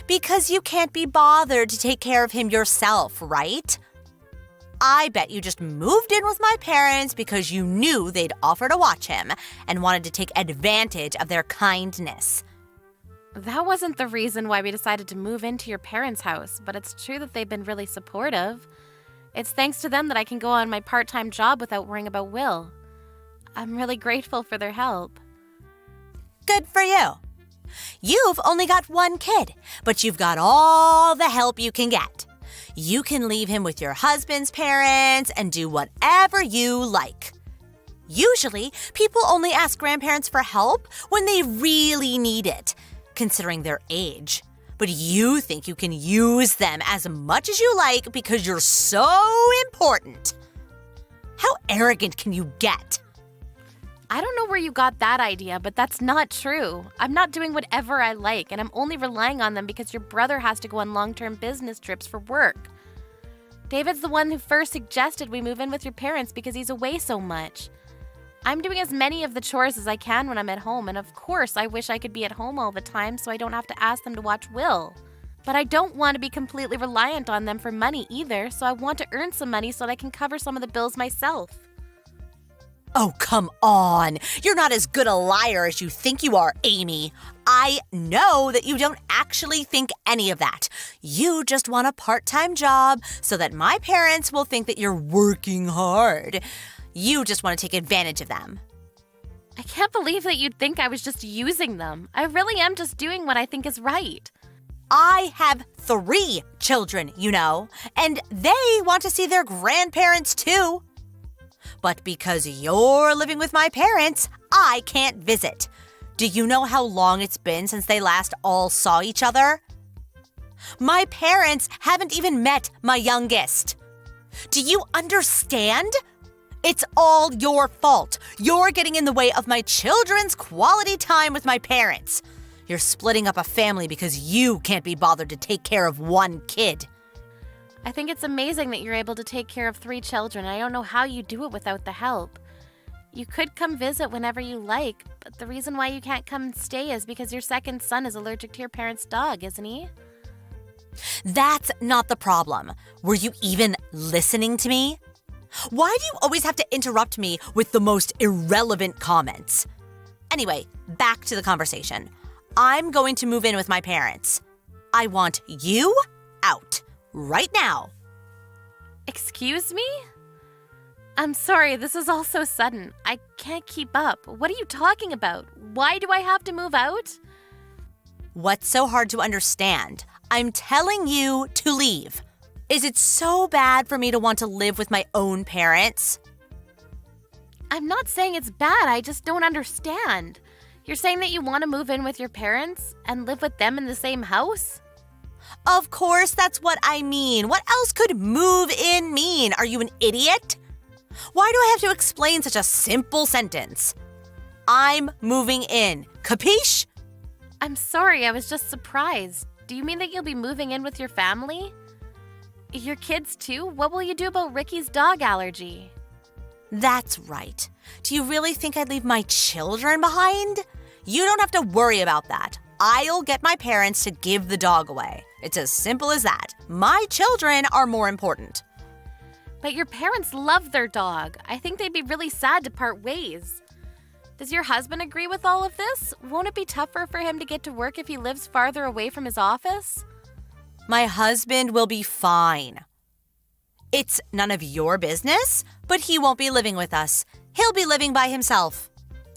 Because you can't be bothered to take care of him yourself, right? I bet you just moved in with my parents because you knew they'd offer to watch him and wanted to take advantage of their kindness. That wasn't the reason why we decided to move into your parents' house, but it's true that they've been really supportive. It's thanks to them that I can go on my part-time job without worrying about Will. I'm really grateful for their help. Good for you. You've only got one kid, but you've got all the help you can get. You can leave him with your husband's parents and do whatever you like. Usually, people only ask grandparents for help when they really need it, considering their age. But you think you can use them as much as you like because you're so important. How arrogant can you get? I don't know where you got that idea, but that's not true. I'm not doing whatever I like, and I'm only relying on them because your brother has to go on long-term business trips for work. David's the one who first suggested we move in with your parents because he's away so much. I'm doing as many of the chores as I can when I'm at home, and of course I wish I could be at home all the time so I don't have to ask them to watch Will. But I don't want to be completely reliant on them for money either, so I want to earn some money so that I can cover some of the bills myself. Oh, come on. You're not as good a liar as you think you are, Amy. I know that you don't actually think any of that. You just want a part-time job so that my parents will think that you're working hard. You just want to take advantage of them. I can't believe that you'd think I was just using them. I really am just doing what I think is right. I have 3 children, you know, and they want to see their grandparents too. But because you're living with my parents, I can't visit. Do you know how long it's been since they last all saw each other? My parents haven't even met my youngest. Do you understand? It's all your fault. You're getting in the way of my children's quality time with my parents. You're splitting up a family because you can't be bothered to take care of one kid. I think it's amazing that you're able to take care of 3 children. I don't know how you do it without the help. You could come visit whenever you like, but the reason why you can't come and stay is because your second son is allergic to your parents' dog, isn't he? That's not the problem. Were you even listening to me? Why do you always have to interrupt me with the most irrelevant comments? Anyway, back to the conversation. I'm going to move in with my parents. I want you out right now. Excuse me? I'm sorry, this is all so sudden. I can't keep up. What are you talking about? Why do I have to move out? What's so hard to understand? I'm telling you to leave. Is it so bad for me to want to live with my own parents? I'm not saying it's bad, I just don't understand. You're saying that you want to move in with your parents and live with them in the same house? Of course, that's what I mean. What else could move in mean? Are you an idiot? Why do I have to explain such a simple sentence? I'm moving in. Capiche? I'm sorry, I was just surprised. Do you mean that you'll be moving in with your family? Your kids too? What will you do about Ricky's dog allergy? That's right. Do you really think I'd leave my children behind? You don't have to worry about that. I'll get my parents to give the dog away. It's as simple as that. My children are more important. But your parents love their dog. I think they'd be really sad to part ways. Does your husband agree with all of this? Won't it be tougher for him to get to work if he lives farther away from his office? My husband will be fine. It's none of your business, but he won't be living with us. He'll be living by himself.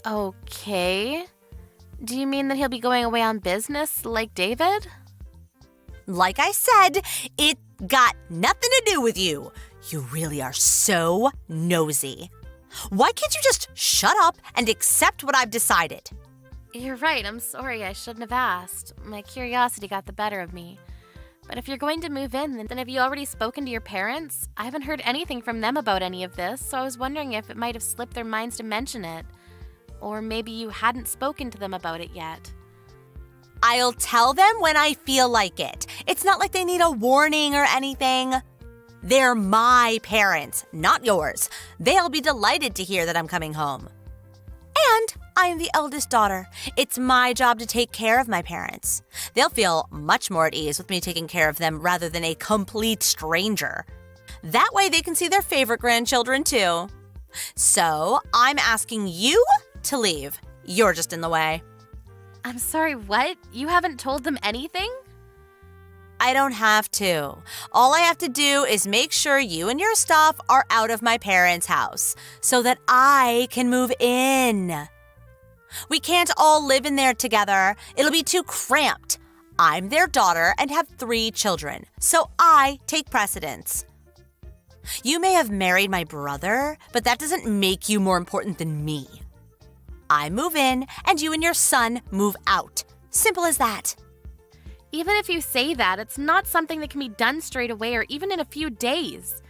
Okay. Do you mean that he'll be going away on business like David? Like I said, it got nothing to do with you. You really are so nosy. Why can't you just shut up and accept what I've decided? You're right, I'm sorry, I shouldn't have asked. My curiosity got the better of me. But if you're going to move in, then have you already spoken to your parents? I haven't heard anything from them about any of this, so I was wondering if it might have slipped their minds to mention it. Or maybe you hadn't spoken to them about it yet. I'll tell them when I feel like it. It's not like they need a warning or anything. They're my parents, not yours. They'll be delighted to hear that I'm coming home. And I'm the eldest daughter. It's my job to take care of my parents. They'll feel much more at ease with me taking care of them rather than a complete stranger. That way they can see their favorite grandchildren too. So I'm asking you to leave. You're just in the way. I'm sorry, what? You haven't told them anything? I don't have to. All I have to do is make sure you and your stuff are out of my parents' house so that I can move in. We can't all live in there together. It'll be too cramped. I'm their daughter and have 3 children, so I take precedence. You may have married my brother, but that doesn't make you more important than me. I move in and you and your son move out. Simple as that. Even if you say that, it's not something that can be done straight away or even in a few days.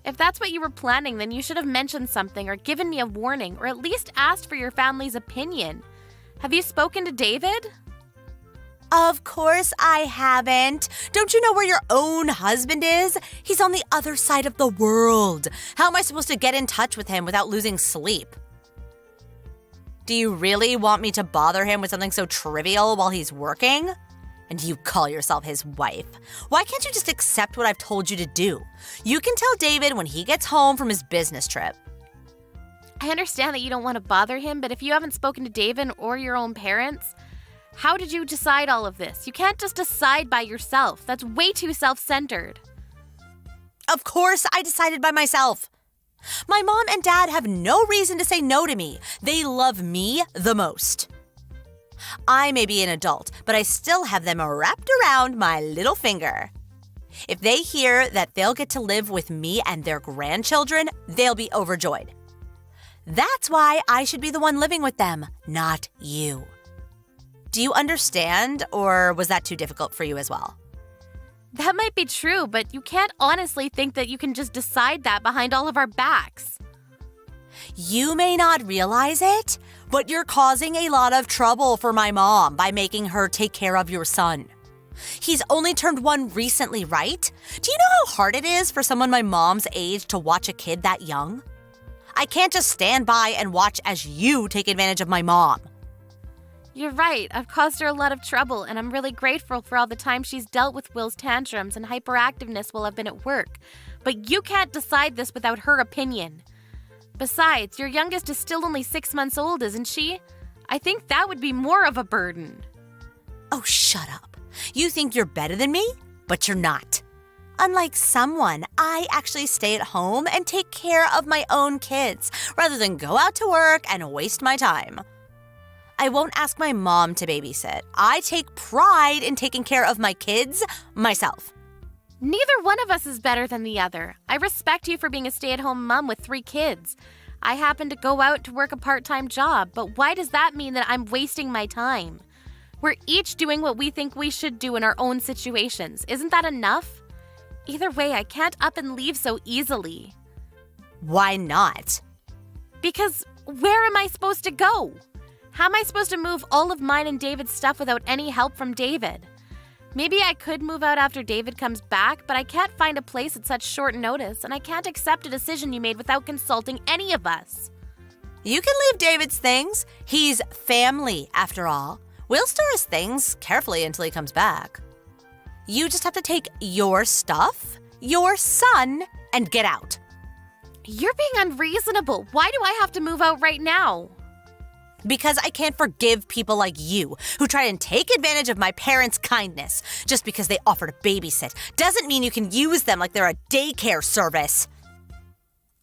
If that's what you were planning, then you should have mentioned something or given me a warning or at least asked for your family's opinion. Have you spoken to David? Of course I haven't. Don't you know where your own husband is? He's on the other side of the world. How am I supposed to get in touch with him without losing sleep? Do you really want me to bother him with something so trivial while he's working? And you call yourself his wife. Why can't you just accept what I've told you to do? You can tell David when he gets home from his business trip. I understand that you don't want to bother him, but if you haven't spoken to David or your own parents, how did you decide all of this? You can't just decide by yourself. That's way too self-centered. Of course I decided by myself. My mom and dad have no reason to say no to me. They love me the most. I may be an adult, but I still have them wrapped around my little finger. If they hear that they'll get to live with me and their grandchildren, they'll be overjoyed. That's why I should be the one living with them, not you. Do you understand, or was that too difficult for you as well? That might be true, but you can't honestly think that you can just decide that behind all of our backs. You may not realize it, but you're causing a lot of trouble for my mom by making her take care of your son. He's only turned 1 recently, right? Do you know how hard it is for someone my mom's age to watch a kid that young? I can't just stand by and watch as you take advantage of my mom. You're right. I've caused her a lot of trouble, and I'm really grateful for all the time she's dealt with Will's tantrums and hyperactiveness while I've been at work. But you can't decide this without her opinion. Besides, your youngest is still only 6 months old, isn't she? I think that would be more of a burden. Oh, shut up. You think you're better than me, but you're not. Unlike someone, I actually stay at home and take care of my own kids, rather than go out to work and waste my time. I won't ask my mom to babysit. I take pride in taking care of my kids myself. Neither one of us is better than the other. I respect you for being a stay-at-home mom with 3 kids. I happen to go out to work a part-time job, but why does that mean that I'm wasting my time? We're each doing what we think we should do in our own situations. Isn't that enough? Either way, I can't up and leave so easily. Why not? Because where am I supposed to go? How am I supposed to move all of mine and David's stuff without any help from David? Maybe I could move out after David comes back, but I can't find a place at such short notice, and I can't accept a decision you made without consulting any of us. You can leave David's things. He's family, after all. We'll store his things carefully until he comes back. You just have to take your stuff, your son, and get out. You're being unreasonable. Why do I have to move out right now? Because I can't forgive people like you who try and take advantage of my parents' kindness just because they offer to babysit doesn't mean you can use them like they're a daycare service.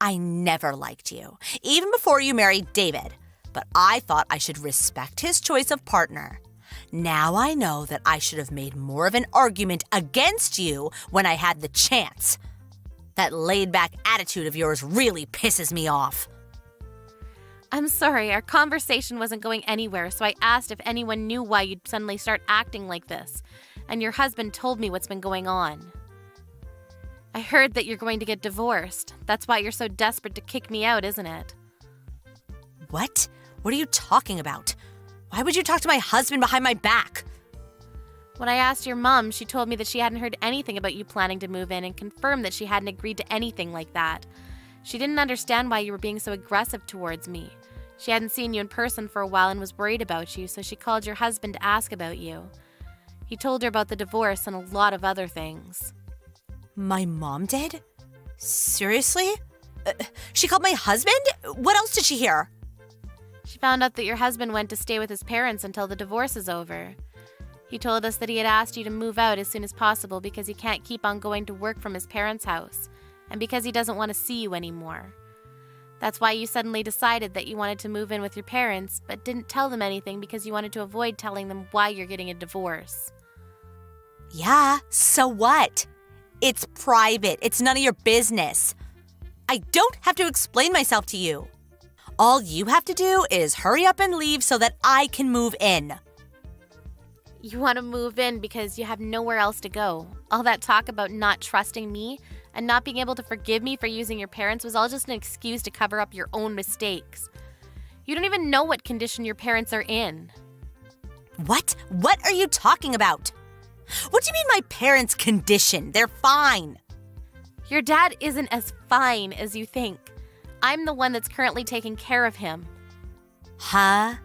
I never liked you, even before you married David, but I thought I should respect his choice of partner. Now I know that I should have made more of an argument against you when I had the chance. That laid-back attitude of yours really pisses me off. I'm sorry, our conversation wasn't going anywhere, so I asked if anyone knew why you'd suddenly start acting like this, and your husband told me what's been going on. I heard that you're going to get divorced. That's why you're so desperate to kick me out, isn't it? What? What are you talking about? Why would you talk to my husband behind my back? When I asked your mom, she told me that she hadn't heard anything about you planning to move in and confirmed that she hadn't agreed to anything like that. She didn't understand why you were being so aggressive towards me. She hadn't seen you in person for a while and was worried about you, so she called your husband to ask about you. He told her about the divorce and a lot of other things. My mom did? Seriously? She called my husband? What else did she hear? She found out that your husband went to stay with his parents until the divorce is over. He told us that he had asked you to move out as soon as possible because he can't keep on going to work from his parents' house, and because he doesn't want to see you anymore. That's why you suddenly decided that you wanted to move in with your parents, but didn't tell them anything because you wanted to avoid telling them why you're getting a divorce. Yeah, so what? It's private. It's none of your business. I don't have to explain myself to you. All you have to do is hurry up and leave so that I can move in. You want to move in because you have nowhere else to go. All that talk about not trusting me and not being able to forgive me for using your parents was all just an excuse to cover up your own mistakes. You don't even know what condition your parents are in. What? What are you talking about? What do you mean my parents' condition? They're fine. Your dad isn't as fine as you think. I'm the one that's currently taking care of him. Huh?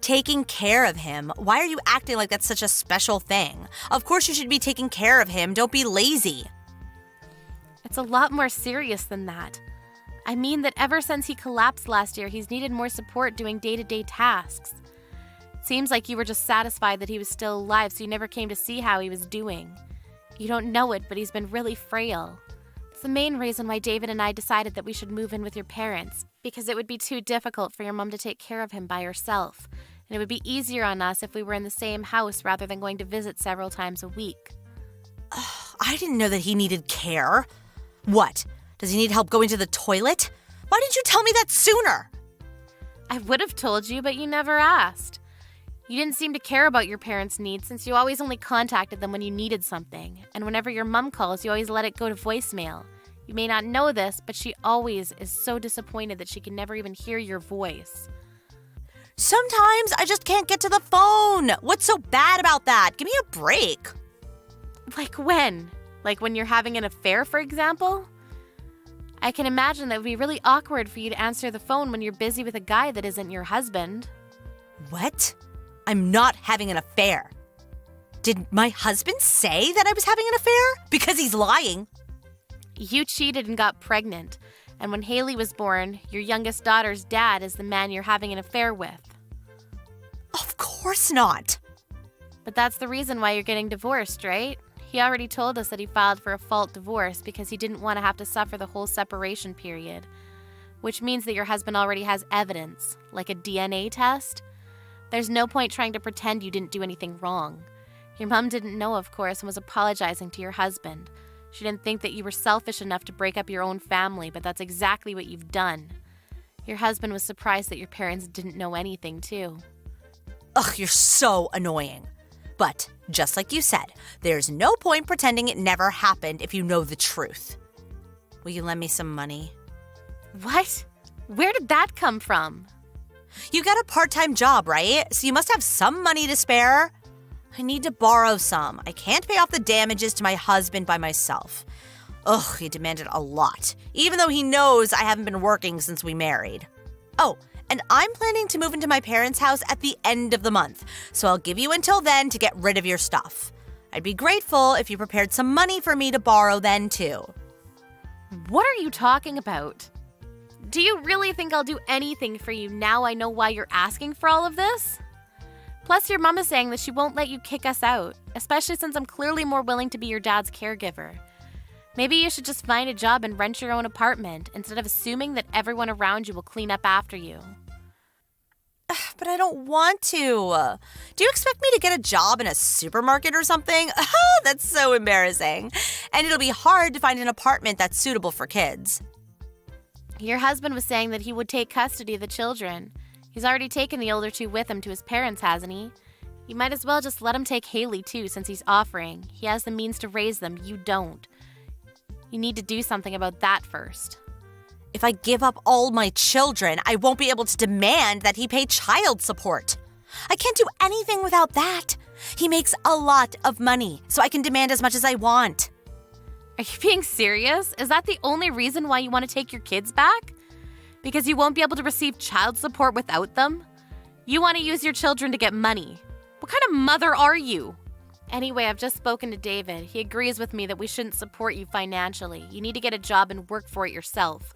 Taking care of him? Why are you acting like that's such a special thing? Of course you should be taking care of him. Don't be lazy. It's a lot more serious than that. I mean that ever since he collapsed last year, he's needed more support doing day-to-day tasks. It seems like you were just satisfied that he was still alive, so you never came to see how he was doing. You don't know it, but he's been really frail. It's the main reason why David and I decided that we should move in with your parents, because it would be too difficult for your mom to take care of him by herself, and it would be easier on us if we were in the same house rather than going to visit several times a week. I didn't know that he needed care. What? Does he need help going to the toilet? Why didn't you tell me that sooner? I would have told you, but you never asked. You didn't seem to care about your parents' needs since you always only contacted them when you needed something, and whenever your mom calls, you always let it go to voicemail. You may not know this, but she always is so disappointed that she can never even hear your voice. Sometimes I just can't get to the phone. What's so bad about that? Give me a break. Like when? Like when you're having an affair, for example? I can imagine that it would be really awkward for you to answer the phone when you're busy with a guy that isn't your husband. What? I'm not having an affair. Did my husband say that I was having an affair? Because he's lying. You cheated and got pregnant, and when Haley was born, your youngest daughter's dad is the man you're having an affair with. Of course not. But that's the reason why you're getting divorced, right? He already told us that he filed for a fault divorce because he didn't want to have to suffer the whole separation period, which means that your husband already has evidence, like a DNA test. There's no point trying to pretend you didn't do anything wrong. Your mom didn't know, of course, and was apologizing to your husband. She didn't think that you were selfish enough to break up your own family, but that's exactly what you've done. Your husband was surprised that your parents didn't know anything, too. Ugh, you're so annoying. But, just like you said, there's no point pretending it never happened if you know the truth. Will you lend me some money? What? Where did that come from? You got a part-time job, right? So you must have some money to spare. I need to borrow some. I can't pay off the damages to my husband by myself. Ugh, he demanded a lot, even though he knows I haven't been working since we married. Oh, and I'm planning to move into my parents' house at the end of the month, so I'll give you until then to get rid of your stuff. I'd be grateful if you prepared some money for me to borrow then, too. What are you talking about? Do you really think I'll do anything for you now I know why you're asking for all of this? Plus, your mom is saying that she won't let you kick us out, especially since I'm clearly more willing to be your dad's caregiver. Maybe you should just find a job and rent your own apartment instead of assuming that everyone around you will clean up after you. But I don't want to. Do you expect me to get a job in a supermarket or something? That's so embarrassing. And it'll be hard to find an apartment that's suitable for kids. Your husband was saying that he would take custody of the children. He's already taken the older two with him to his parents, hasn't he? You might as well just let him take Haley too, since he's offering. He has the means to raise them, you don't. You need to do something about that first. If I give up all my children, I won't be able to demand that he pay child support. I can't do anything without that. He makes a lot of money, so I can demand as much as I want. Are you being serious? Is that the only reason why you want to take your kids back? Because you won't be able to receive child support without them? You want to use your children to get money. What kind of mother are you? Anyway, I've just spoken to David. He agrees with me that we shouldn't support you financially. You need to get a job and work for it yourself.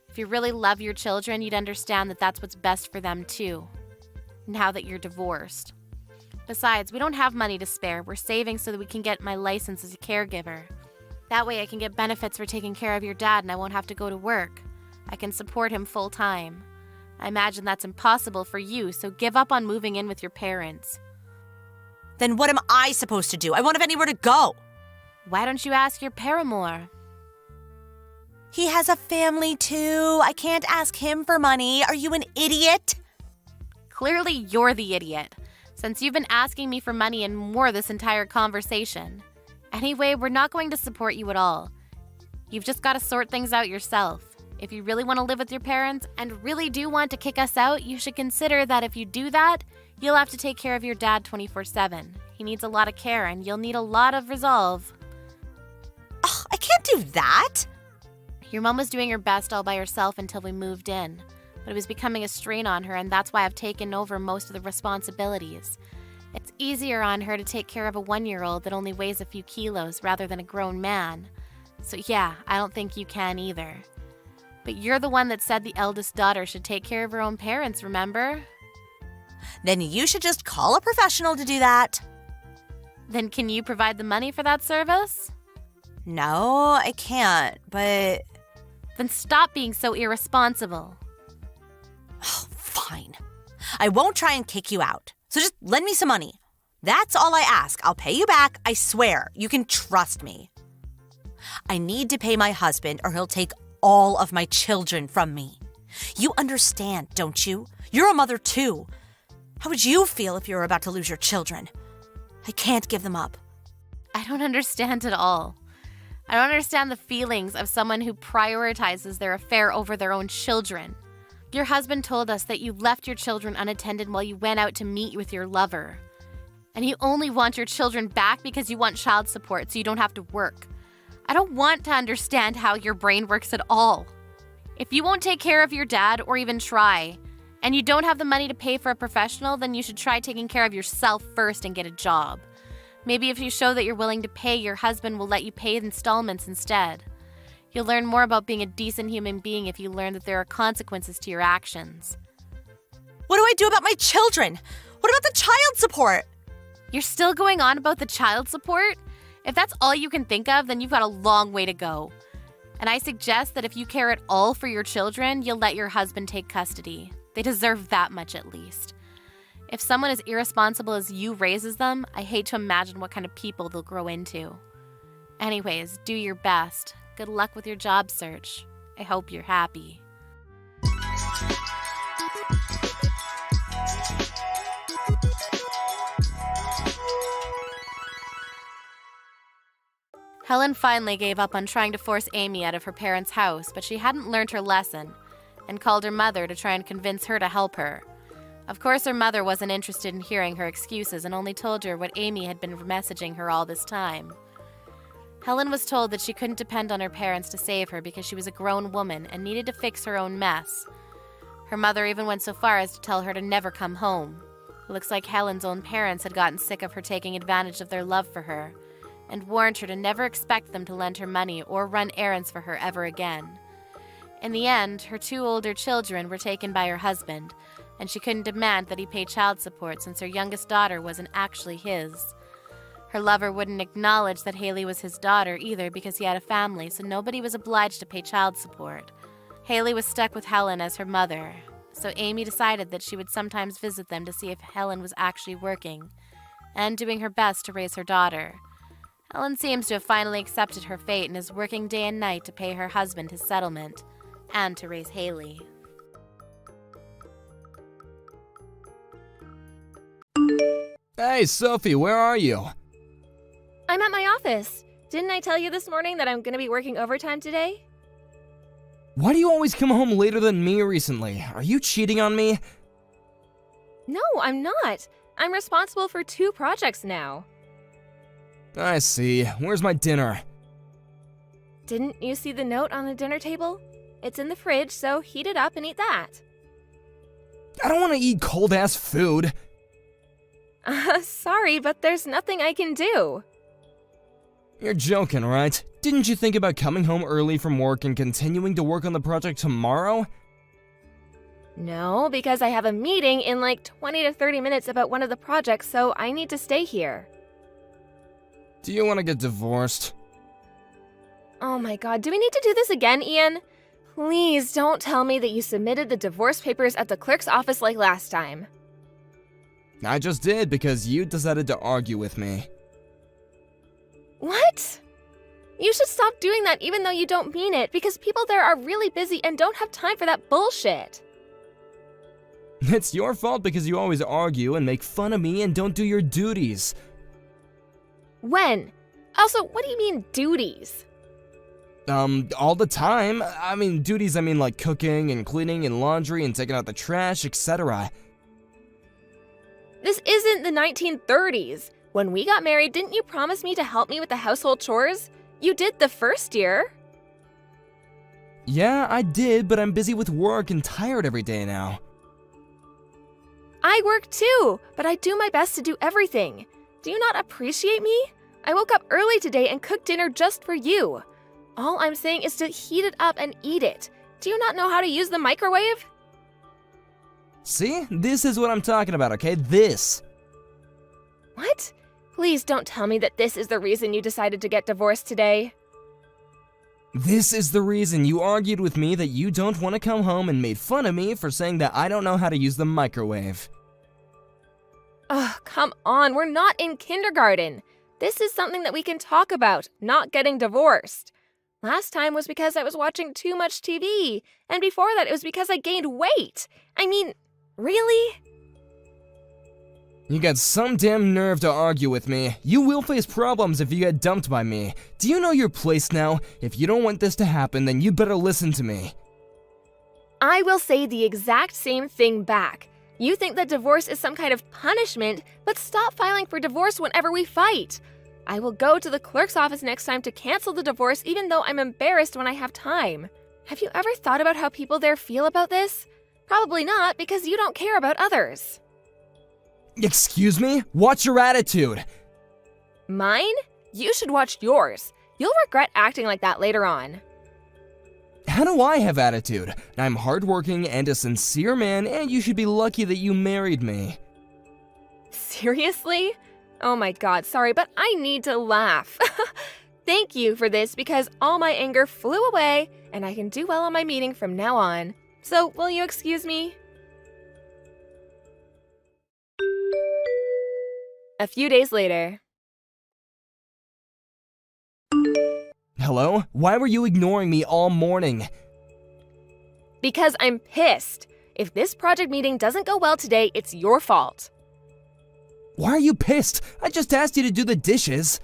If you really love your children, you'd understand that that's what's best for them too, now that you're divorced. Besides, we don't have money to spare. We're saving so that we can get my license as a caregiver. That way I can get benefits for taking care of your dad and I won't have to go to work. I can support him full time. I imagine that's impossible for you, so give up on moving in with your parents. Then what am I supposed to do? I won't have anywhere to go. Why don't you ask your paramour? He has a family too. I can't ask him for money. Are you an idiot? Clearly you're the idiot, since you've been asking me for money and more this entire conversation. Anyway, we're not going to support you at all. You've just got to sort things out yourself. If you really want to live with your parents and really do want to kick us out, you should consider that if you do that, you'll have to take care of your dad 24/7. He needs a lot of care and you'll need a lot of resolve. Ugh, I can't do that. Your mom was doing her best all by herself until we moved in, but it was becoming a strain on her, and that's why I've taken over most of the responsibilities. It's easier on her to take care of a 1-year-old that only weighs a few kilos rather than a grown man. So yeah, I don't think you can either. But you're the one that said the eldest daughter should take care of her own parents, remember? Then you should just call a professional to do that. Then can you provide the money for that service? No, I can't, but... Then stop being so irresponsible. Oh, fine. I won't try and kick you out. So just lend me some money. That's all I ask. I'll pay you back, I swear. You can trust me. I need to pay my husband or he'll take all of my children from me. You understand, don't you? You're a mother too. How would you feel if you were about to lose your children? I can't give them up. I don't understand at all. I don't understand the feelings of someone who prioritizes their affair over their own children. Your husband told us that you left your children unattended while you went out to meet with your lover. And you only want your children back because you want child support so you don't have to work. I don't want to understand how your brain works at all. If you won't take care of your dad or even try, and you don't have the money to pay for a professional, then you should try taking care of yourself first and get a job. Maybe if you show that you're willing to pay, your husband will let you pay installments instead. You'll learn more about being a decent human being if you learn that there are consequences to your actions. What do I do about my children? What about the child support? You're still going on about the child support? If that's all you can think of, then you've got a long way to go. And I suggest that if you care at all for your children, you'll let your husband take custody. They deserve that much at least. If someone as irresponsible as you raises them, I hate to imagine what kind of people they'll grow into. Anyways, do your best. Good luck with your job search. I hope you're happy. Helen finally gave up on trying to force Amy out of her parents' house, but she hadn't learned her lesson and called her mother to try and convince her to help her. Of course, her mother wasn't interested in hearing her excuses and only told her what Amy had been messaging her all this time. Helen was told that she couldn't depend on her parents to save her because she was a grown woman and needed to fix her own mess. Her mother even went so far as to tell her to never come home. It looks like Helen's own parents had gotten sick of her taking advantage of their love for her and warned her to never expect them to lend her money or run errands for her ever again. In the end, her 2 older children were taken by her husband, and she couldn't demand that he pay child support since her youngest daughter wasn't actually his. Her lover wouldn't acknowledge that Haley was his daughter either because he had a family, so nobody was obliged to pay child support. Haley was stuck with Helen as her mother, so Amy decided that she would sometimes visit them to see if Helen was actually working and doing her best to raise her daughter. Helen seems to have finally accepted her fate and is working day and night to pay her husband his settlement and to raise Haley. Hey, Sophie, where are you? I'm at my office. Didn't I tell you this morning that I'm going to be working overtime today? Why do you always come home later than me recently? Are you cheating on me? No, I'm not. I'm responsible for 2 projects now. I see. Where's my dinner? Didn't you see the note on the dinner table? It's in the fridge, so heat it up and eat that. I don't want to eat cold-ass food. Sorry, but there's nothing I can do. You're joking, right? Didn't you think about coming home early from work and continuing to work on the project tomorrow? No, because I have a meeting in like 20 to 30 minutes about one of the projects, so I need to stay here. Do you want to get divorced? Oh my god, do we need to do this again, Ian? Please don't tell me that you submitted the divorce papers at the clerk's office like last time. I just did because you decided to argue with me. What? You should stop doing that even though you don't mean it, because people there are really busy and don't have time for that bullshit. It's your fault because you always argue and make fun of me and don't do your duties. When? Also, what do you mean, duties? All the time. I mean, duties, I mean like cooking and cleaning and laundry and taking out the trash, etc. This isn't the 1930s. When we got married, didn't you promise me to help me with the household chores? You did the first year. Yeah, I did, but I'm busy with work and tired every day now. I work too, but I do my best to do everything. Do you not appreciate me? I woke up early today and cooked dinner just for you. All I'm saying is to heat it up and eat it. Do you not know how to use the microwave? See? This is what I'm talking about, okay? This. What? Please don't tell me that this is the reason you decided to get divorced today. This is the reason you argued with me that you don't want to come home and made fun of me for saying that I don't know how to use the microwave. Ugh, come on, we're not in kindergarten. This is something that we can talk about, not getting divorced. Last time was because I was watching too much TV, and before that it was because I gained weight. I mean, really? You got some damn nerve to argue with me. You will face problems if you get dumped by me. Do you know your place now? If you don't want this to happen, then you better listen to me. I will say the exact same thing back. You think that divorce is some kind of punishment, but stop filing for divorce whenever we fight. I will go to the clerk's office next time to cancel the divorce even though I'm embarrassed when I have time. Have you ever thought about how people there feel about this? Probably not, because you don't care about others. Excuse me? What's your attitude? Mine? You should watch yours. You'll regret acting like that later on. How do I have attitude? I'm hardworking and a sincere man, and you should be lucky that you married me. Seriously? Oh my god, sorry, but I need to laugh. Thank you for this because all my anger flew away and I can do well on my meeting from now on. So, will you excuse me? A few days later. Hello? Why were you ignoring me all morning? Because I'm pissed. If this project meeting doesn't go well today, it's your fault. Why are you pissed? I just asked you to do the dishes.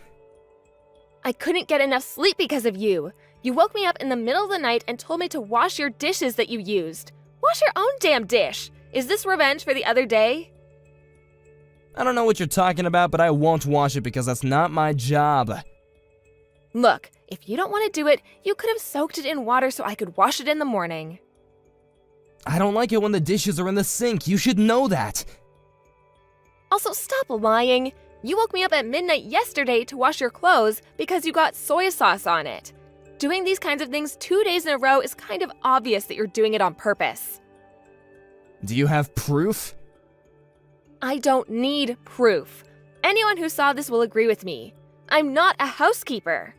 I couldn't get enough sleep because of you. You woke me up in the middle of the night and told me to wash your dishes that you used. Wash your own damn dish. Is this revenge for the other day? I don't know what you're talking about, but I won't wash it because that's not my job. Look, if you don't want to do it, you could have soaked it in water so I could wash it in the morning. I don't like it when the dishes are in the sink. You should know that. Also, stop lying. You woke me up at midnight yesterday to wash your clothes because you got soy sauce on it. Doing these kinds of things 2 days in a row is kind of obvious that you're doing it on purpose. Do you have proof? I don't need proof. Anyone who saw this will agree with me. I'm not a housekeeper.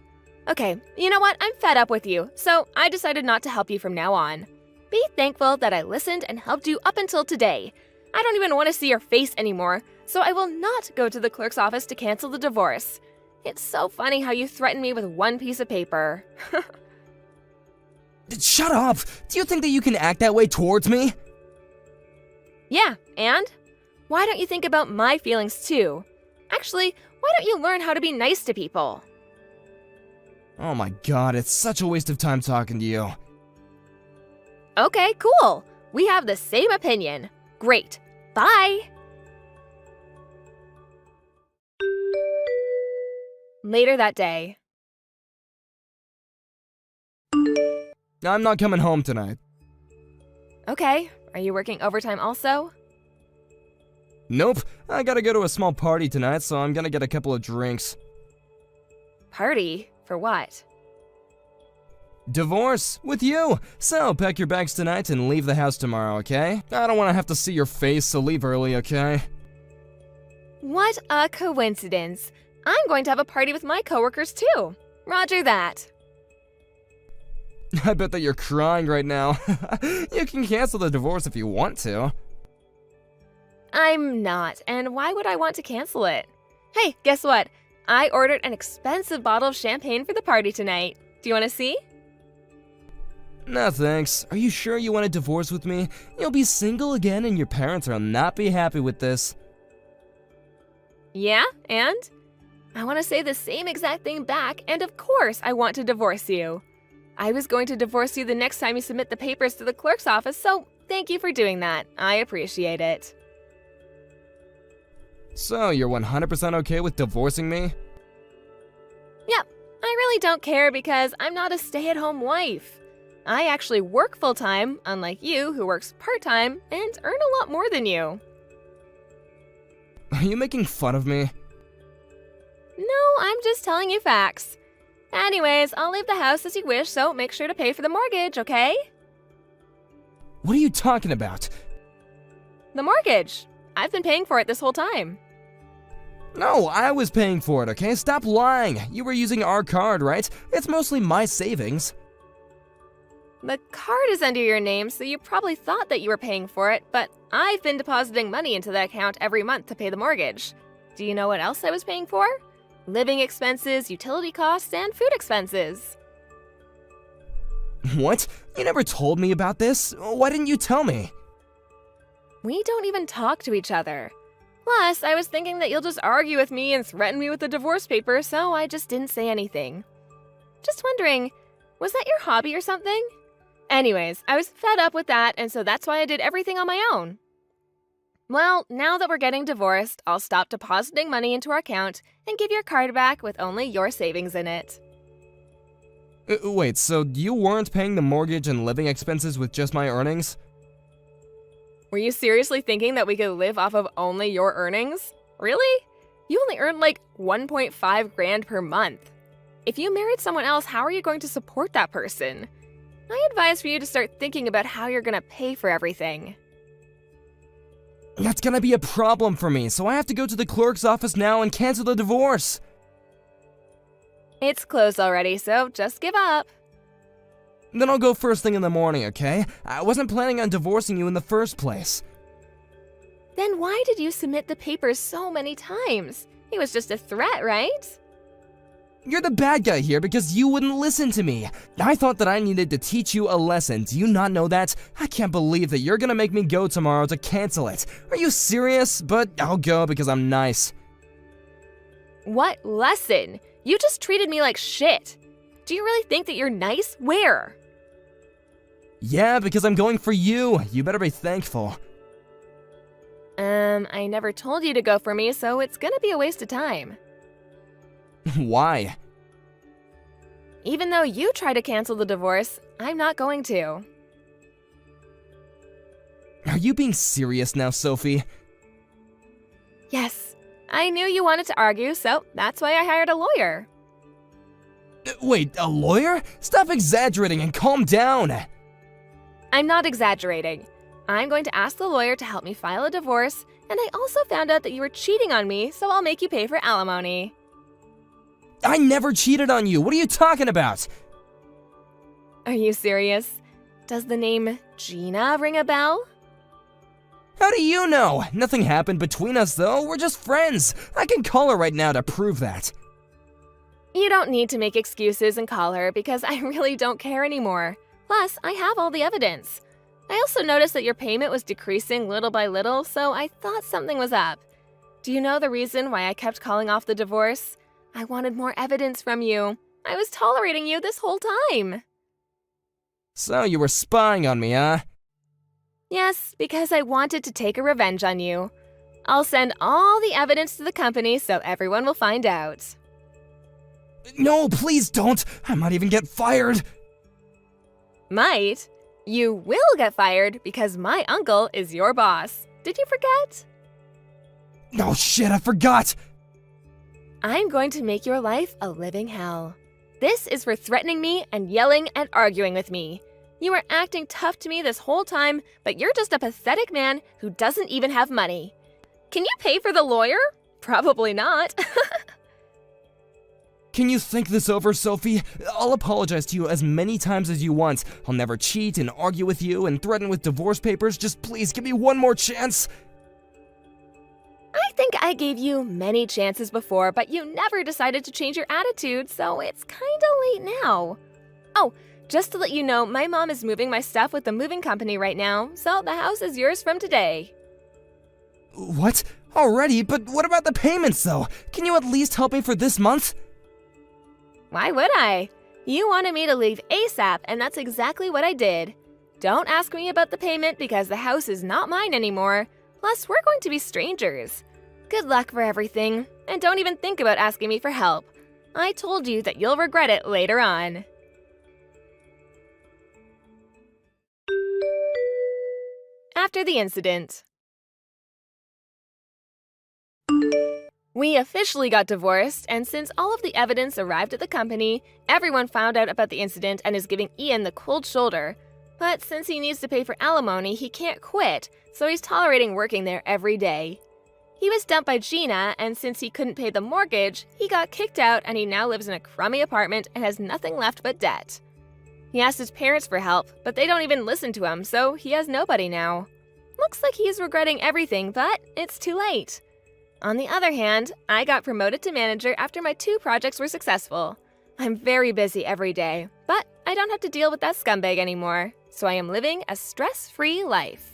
Okay, you know what? I'm fed up with you, so I decided not to help you from now on. Be thankful that I listened and helped you up until today. I don't even want to see your face anymore, so I will not go to the clerk's office to cancel the divorce. It's so funny how you threaten me with one piece of paper. Shut up! Do you think that you can act that way towards me? Yeah, and? Why don't you think about my feelings too? Actually, why don't you learn how to be nice to people? Oh my god, it's such a waste of time talking to you. Okay, cool. We have the same opinion. Great. Bye! Later that day. I'm not coming home tonight. Okay, are you working overtime also? Nope, I gotta go to a small party tonight, so I'm gonna get a couple of drinks. Party? For what? Divorce? With you! So, pack your bags tonight and leave the house tomorrow, okay? I don't want to have to see your face, so leave early, okay? What a coincidence. I'm going to have a party with my coworkers too. Roger that. I bet that you're crying right now. You can cancel the divorce if you want to. I'm not, and why would I want to cancel it? Hey, guess what? I ordered an expensive bottle of champagne for the party tonight. Do you want to see? No thanks. Are you sure you want a divorce with me? You'll be single again and your parents will not be happy with this. Yeah, and? I want to say the same exact thing back, and of course I want to divorce you. I was going to divorce you the next time you submit the papers to the clerk's office, so thank you for doing that. I appreciate it. So, you're 100% okay with divorcing me? Yep, I really don't care because I'm not a stay-at-home wife. I actually work full-time, unlike you who works part-time, and earn a lot more than you. Are you making fun of me? No, I'm just telling you facts. Anyways, I'll leave the house as you wish, so make sure to pay for the mortgage, okay? What are you talking about? The mortgage. I've been paying for it this whole time. No, I was paying for it, okay? Stop lying. You were using our card, right? It's mostly my savings. The card is under your name, so you probably thought that you were paying for it, but I've been depositing money into the account every month to pay the mortgage. Do you know what else I was paying for? Living expenses, utility costs, and food expenses. What? You never told me about this? Why didn't you tell me? We don't even talk to each other. Plus, I was thinking that you'll just argue with me and threaten me with the divorce paper, so I just didn't say anything. Just wondering, was that your hobby or something? Anyways, I was fed up with that, and so that's why I did everything on my own. Well, now that we're getting divorced, I'll stop depositing money into our account and give your card back with only your savings in it. Wait, so you weren't paying the mortgage and living expenses with just my earnings? Were you seriously thinking that we could live off of only your earnings? Really? You only earn like 1.5 grand per month. If you married someone else, how are you going to support that person? I advise for you to start thinking about how you're gonna pay for everything. That's gonna be a problem for me, so I have to go to the clerk's office now and cancel the divorce. It's closed already, so just give up. Then I'll go first thing in the morning, okay? I wasn't planning on divorcing you in the first place. Then why did you submit the papers so many times? It was just a threat, right? You're the bad guy here because you wouldn't listen to me. I thought that I needed to teach you a lesson. Do you not know that? I can't believe that you're gonna make me go tomorrow to cancel it. Are you serious? But I'll go because I'm nice. What lesson? You just treated me like shit. Do you really think that you're nice? Where? Yeah, because I'm going for you. You better be thankful. I never told you to go for me, so it's gonna be a waste of time. Why? Even though you try to cancel the divorce, I'm not going to. Are you being serious now, Sophie? Yes, I knew you wanted to argue, so that's why I hired a lawyer. Wait, a lawyer? Stop exaggerating and calm down. I'm not exaggerating. I'm going to ask the lawyer to help me file a divorce, and I also found out that you were cheating on me, so I'll make you pay for alimony. I never cheated on you. What are you talking about? Are you serious? Does the name Gina ring a bell? How do you know? Nothing happened between us, though. We're just friends. I can call her right now to prove that. You don't need to make excuses and call her because I really don't care anymore. Plus, I have all the evidence. I also noticed that your payment was decreasing little by little, so I thought something was up. Do you know the reason why I kept calling off the divorce? I wanted more evidence from you. I was tolerating you this whole time. So you were spying on me, huh? Yes, because I wanted to take a revenge on you. I'll send all the evidence to the company so everyone will find out. No, please don't. I might even get fired. Might? You will get fired because my uncle is your boss. Did you forget? Oh shit, I forgot. I'm going to make your life a living hell. This is for threatening me and yelling and arguing with me. You were acting tough to me this whole time, but you're just a pathetic man who doesn't even have money. Can you pay for the lawyer? Probably not. Can you think this over, Sophie? I'll apologize to you as many times as you want. I'll never cheat and argue with you and threaten with divorce papers. Just please give me one more chance. I think I gave you many chances before, but you never decided to change your attitude, so it's kinda late now. Oh, just to let you know, my mom is moving my stuff with the moving company right now, so the house is yours from today. What? Already? But what about the payments, though? Can you at least help me for this month? Why would I? You wanted me to leave ASAP, and that's exactly what I did. Don't ask me about the payment because the house is not mine anymore. Plus, we're going to be strangers. Good luck for everything, and don't even think about asking me for help. I told you that you'll regret it later on. After the incident. We officially got divorced, and since all of the evidence arrived at the company, everyone found out about the incident and is giving Ian the cold shoulder. But since he needs to pay for alimony, he can't quit, so he's tolerating working there every day. He was dumped by Gina, and since he couldn't pay the mortgage, he got kicked out and he now lives in a crummy apartment and has nothing left but debt. He asked his parents for help, but they don't even listen to him, so he has nobody now. Looks like he's regretting everything, but it's too late. On the other hand, I got promoted to manager after my 2 projects were successful. I'm very busy every day, but I don't have to deal with that scumbag anymore, so I am living a stress-free life.